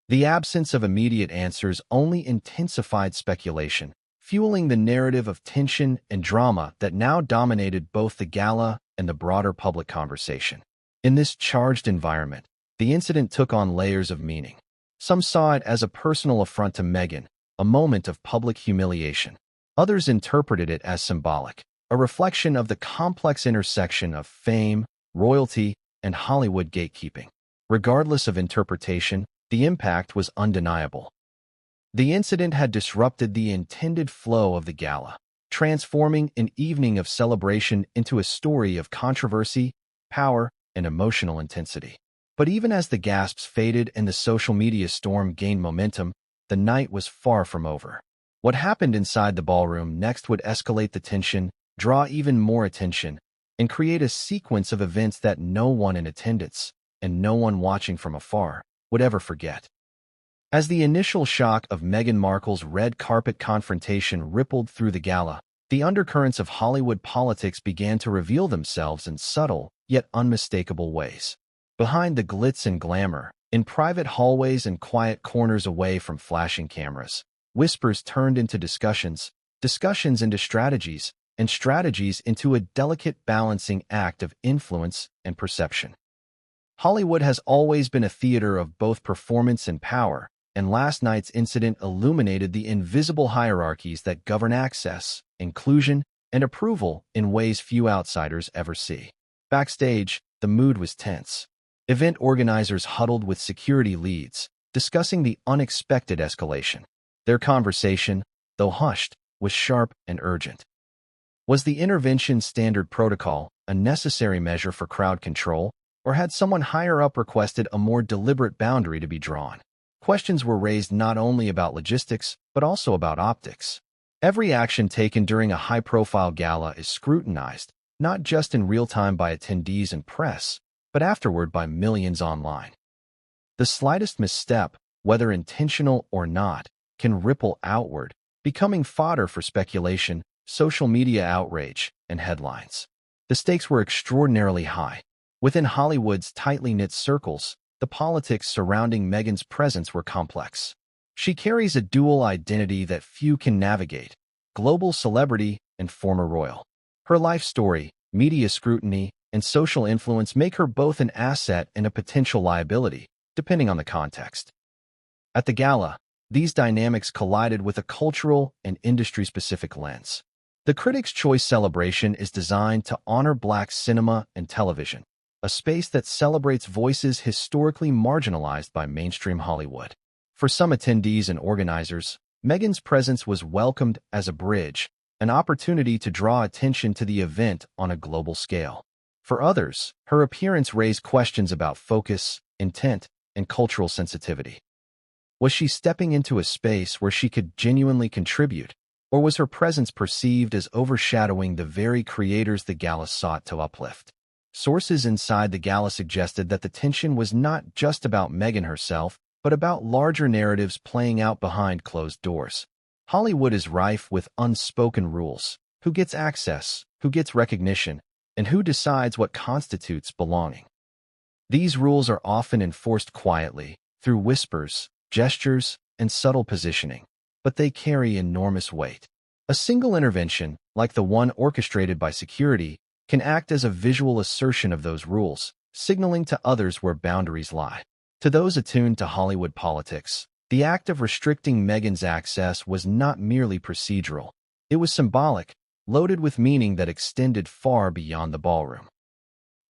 The absence of immediate answers only intensified speculation, fueling the narrative of tension and drama that now dominated both the gala and the broader public conversation. In this charged environment, the incident took on layers of meaning. Some saw it as a personal affront to Meghan, a moment of public humiliation. Others interpreted it as symbolic, a reflection of the complex intersection of fame, royalty, and Hollywood gatekeeping. Regardless of interpretation, the impact was undeniable. The incident had disrupted the intended flow of the gala, transforming an evening of celebration into a story of controversy, power, and emotional intensity. But even as the gasps faded and the social media storm gained momentum, the night was far from over. What happened inside the ballroom next would escalate the tension, draw even more attention, and create a sequence of events that no one in attendance, and no one watching from afar, would ever forget. As the initial shock of Meghan Markle's red carpet confrontation rippled through the gala, the undercurrents of Hollywood politics began to reveal themselves in subtle, yet unmistakable ways. Behind the glitz and glamour, in private hallways and quiet corners away from flashing cameras, whispers turned into discussions, discussions into strategies, and strategies into a delicate balancing act of influence and perception. Hollywood has always been a theater of both performance and power, and last night's incident illuminated the invisible hierarchies that govern access, inclusion, and approval in ways few outsiders ever see. Backstage, the mood was tense. Event organizers huddled with security leads, discussing the unexpected escalation. Their conversation, though hushed, was sharp and urgent. Was the intervention standard protocol, a necessary measure for crowd control, or had someone higher up requested a more deliberate boundary to be drawn? Questions were raised not only about logistics, but also about optics. Every action taken during a high-profile gala is scrutinized, not just in real time by attendees and press, but afterward by millions online. The slightest misstep, whether intentional or not, can ripple outward, becoming fodder for speculation, social media outrage, and headlines. The stakes were extraordinarily high. Within Hollywood's tightly knit circles, the politics surrounding Meghan's presence were complex. She carries a dual identity that few can navigate: global celebrity and former royal. Her life story, media scrutiny, and social influence make her both an asset and a potential liability, depending on the context. At the gala, these dynamics collided with a cultural and industry-specific lens. The Critics' Choice celebration is designed to honor Black cinema and television, a space that celebrates voices historically marginalized by mainstream Hollywood. For some attendees and organizers, Meghan's presence was welcomed as a bridge, an opportunity to draw attention to the event on a global scale. For others, her appearance raised questions about focus, intent, and cultural sensitivity. Was she stepping into a space where she could genuinely contribute, or was her presence perceived as overshadowing the very creators the gala sought to uplift? Sources inside the gala suggested that the tension was not just about Meghan herself, but about larger narratives playing out behind closed doors. Hollywood is rife with unspoken rules: who gets access, who gets recognition, and who decides what constitutes belonging. These rules are often enforced quietly, through whispers, gestures, and subtle positioning, but they carry enormous weight. A single intervention, like the one orchestrated by security, can act as a visual assertion of those rules, signaling to others where boundaries lie. To those attuned to Hollywood politics, the act of restricting Meghan's access was not merely procedural. It was symbolic, loaded with meaning that extended far beyond the ballroom.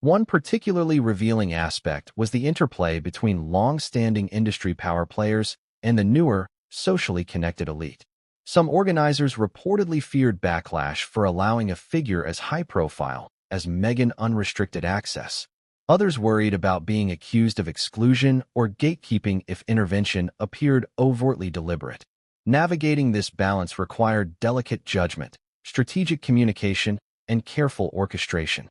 One particularly revealing aspect was the interplay between long-standing industry power players and the newer, socially connected elite. Some organizers reportedly feared backlash for allowing a figure as high-profile as Meghan unrestricted access. Others worried about being accused of exclusion or gatekeeping if intervention appeared overtly deliberate. Navigating this balance required delicate judgment, strategic communication, and careful orchestration.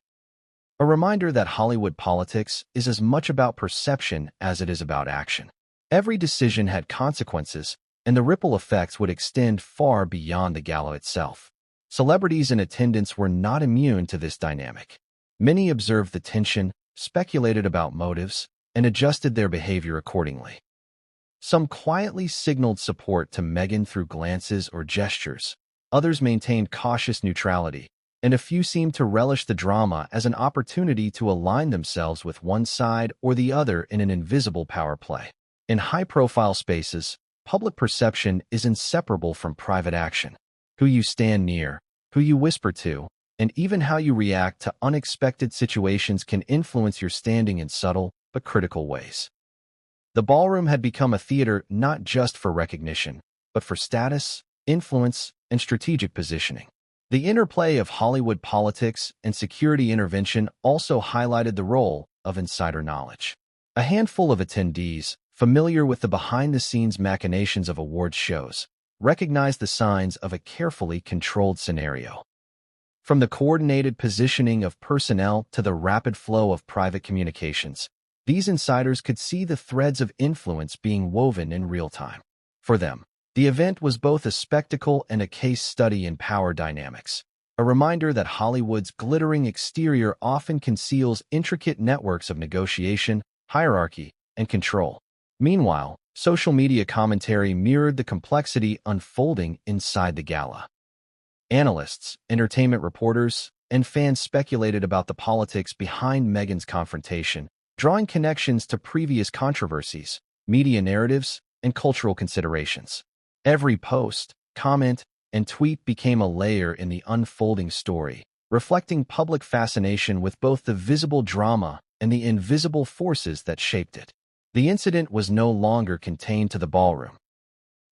A reminder that Hollywood politics is as much about perception as it is about action. Every decision had consequences, and the ripple effects would extend far beyond the gala itself. Celebrities in attendance were not immune to this dynamic. Many observed the tension, speculated about motives, and adjusted their behavior accordingly. Some quietly signaled support to Meghan through glances or gestures. Others maintained cautious neutrality, and a few seemed to relish the drama as an opportunity to align themselves with one side or the other in an invisible power play. In high-profile spaces, public perception is inseparable from private action. Who you stand near, who you whisper to, and even how you react to unexpected situations can influence your standing in subtle but critical ways. The ballroom had become a theater not just for recognition, but for status, influence, and strategic positioning. The interplay of Hollywood politics and security intervention also highlighted the role of insider knowledge. A handful of attendees, familiar with the behind-the-scenes machinations of awards shows, recognized the signs of a carefully controlled scenario. From the coordinated positioning of personnel to the rapid flow of private communications, these insiders could see the threads of influence being woven in real time. For them, the event was both a spectacle and a case study in power dynamics, a reminder that Hollywood's glittering exterior often conceals intricate networks of negotiation, hierarchy, and control. Meanwhile, social media commentary mirrored the complexity unfolding inside the gala. Analysts, entertainment reporters, and fans speculated about the politics behind Meghan's confrontation, drawing connections to previous controversies, media narratives, and cultural considerations. Every post, comment, and tweet became a layer in the unfolding story, reflecting public fascination with both the visible drama and the invisible forces that shaped it. The incident was no longer contained to the ballroom.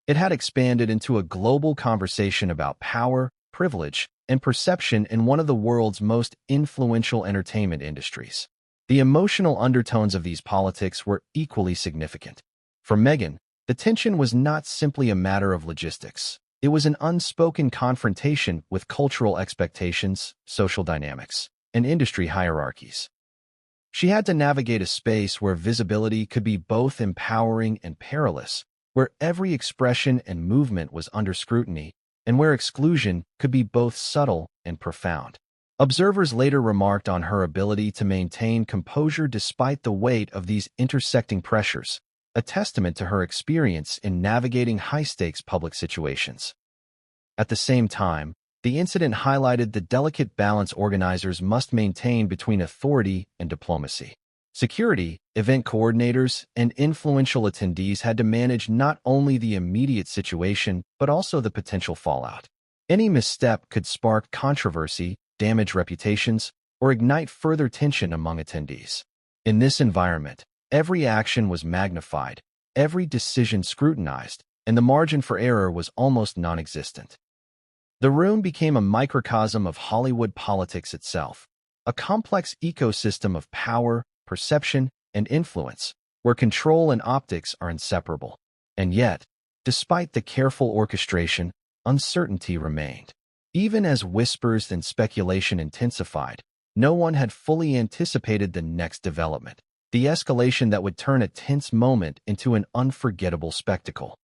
It had expanded into a global conversation about power, privilege, and perception in one of the world's most influential entertainment industries. The emotional undertones of these politics were equally significant. For Meghan, the tension was not simply a matter of logistics. It was an unspoken confrontation with cultural expectations, social dynamics, and industry hierarchies. She had to navigate a space where visibility could be both empowering and perilous, where every expression and movement was under scrutiny, and where exclusion could be both subtle and profound. Observers later remarked on her ability to maintain composure despite the weight of these intersecting pressures, a testament to her experience in navigating high-stakes public situations. At the same time, the incident highlighted the delicate balance organizers must maintain between authority and diplomacy. Security, event coordinators, and influential attendees had to manage not only the immediate situation but also the potential fallout. Any misstep could spark controversy, damage reputations, or ignite further tension among attendees. In this environment, every action was magnified, every decision scrutinized, and the margin for error was almost non-existent. The room became a microcosm of Hollywood politics itself, a complex ecosystem of power, perception, and influence, where control and optics are inseparable. And yet, despite the careful orchestration, uncertainty remained. Even as whispers and speculation intensified, no one had fully anticipated the next development, the escalation that would turn a tense moment into an unforgettable spectacle.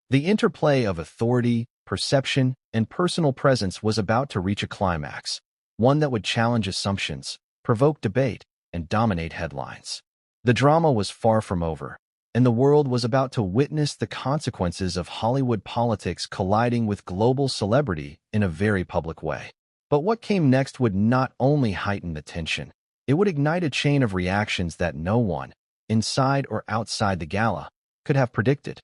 The interplay of authority, perception, and personal presence was about to reach a climax, one that would challenge assumptions, provoke debate, and dominate headlines. The drama was far from over, and the world was about to witness the consequences of Hollywood politics colliding with global celebrity in a very public way. But what came next would not only heighten the tension, it would ignite a chain of reactions that no one, inside or outside the gala, could have predicted.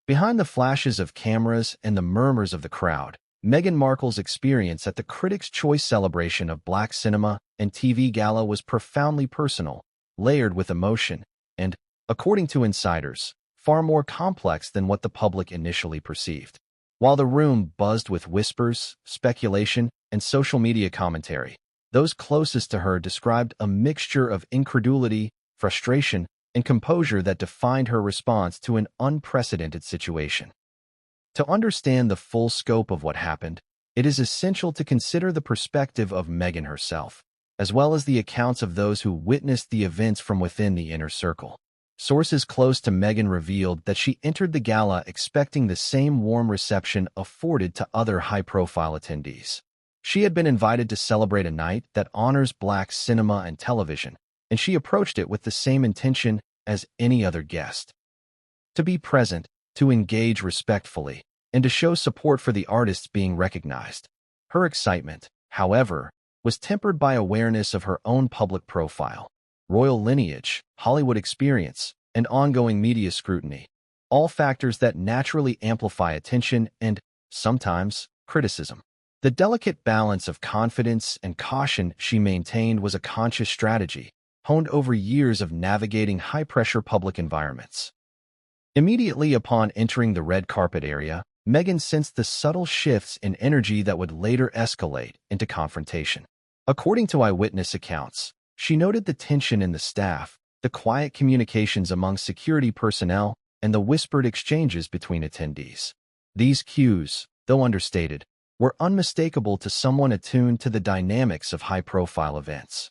Behind the flashes of cameras and the murmurs of the crowd, Meghan Markle's experience at the Critics' Choice celebration of Black cinema and TV gala was profoundly personal, layered with emotion, and, according to insiders, far more complex than what the public initially perceived. While the room buzzed with whispers, speculation, and social media commentary, those closest to her described a mixture of incredulity, frustration, and composure that defined her response to an unprecedented situation. To understand the full scope of what happened, it is essential to consider the perspective of Meghan herself, as well as the accounts of those who witnessed the events from within the inner circle. Sources close to Meghan revealed that she entered the gala expecting the same warm reception afforded to other high-profile attendees. She had been invited to celebrate a night that honors Black cinema and television, and she approached it with the same intention as any other guest: to be present, to engage respectfully, and to show support for the artists being recognized. Her excitement, however, was tempered by awareness of her own public profile, royal lineage, Hollywood experience, and ongoing media scrutiny, all factors that naturally amplify attention and, sometimes, criticism. The delicate balance of confidence and caution she maintained was a conscious strategy, honed over years of navigating high-pressure public environments. Immediately upon entering the red carpet area, Meghan sensed the subtle shifts in energy that would later escalate into confrontation. According to eyewitness accounts, she noted the tension in the staff, the quiet communications among security personnel, and the whispered exchanges between attendees. These cues, though understated, were unmistakable to someone attuned to the dynamics of high-profile events.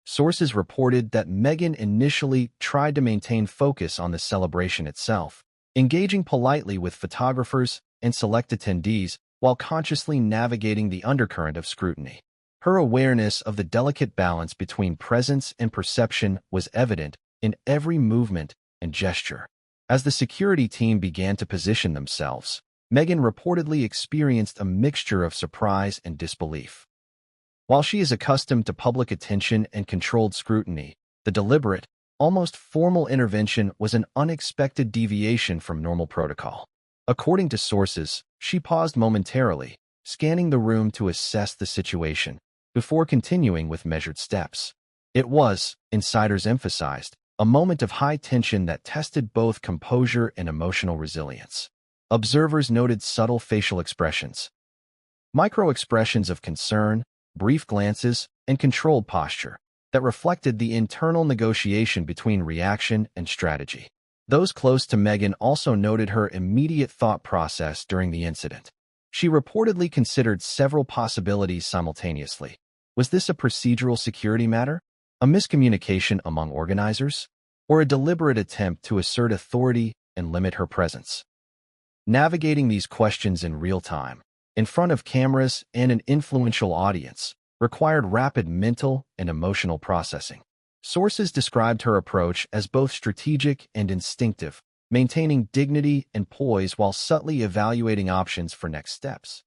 Sources reported that Meghan initially tried to maintain focus on the celebration itself, engaging politely with photographers and select attendees while consciously navigating the undercurrent of scrutiny. Her awareness of the delicate balance between presence and perception was evident in every movement and gesture. As the security team began to position themselves, Meghan reportedly experienced a mixture of surprise and disbelief. While she is accustomed to public attention and controlled scrutiny, the deliberate, almost formal intervention was an unexpected deviation from normal protocol. According to sources, she paused momentarily, scanning the room to assess the situation, before continuing with measured steps. It was, insiders emphasized, a moment of high tension that tested both composure and emotional resilience. Observers noted subtle facial expressions, micro-expressions of concern, brief glances, and controlled posture that reflected the internal negotiation between reaction and strategy. Those close to Meghan also noted her immediate thought process during the incident. She reportedly considered several possibilities simultaneously. Was this a procedural security matter, a miscommunication among organizers, or a deliberate attempt to assert authority and limit her presence? Navigating these questions in real time, in front of cameras and an influential audience, required rapid mental and emotional processing. Sources described her approach as both strategic and instinctive, maintaining dignity and poise while subtly evaluating options for next steps.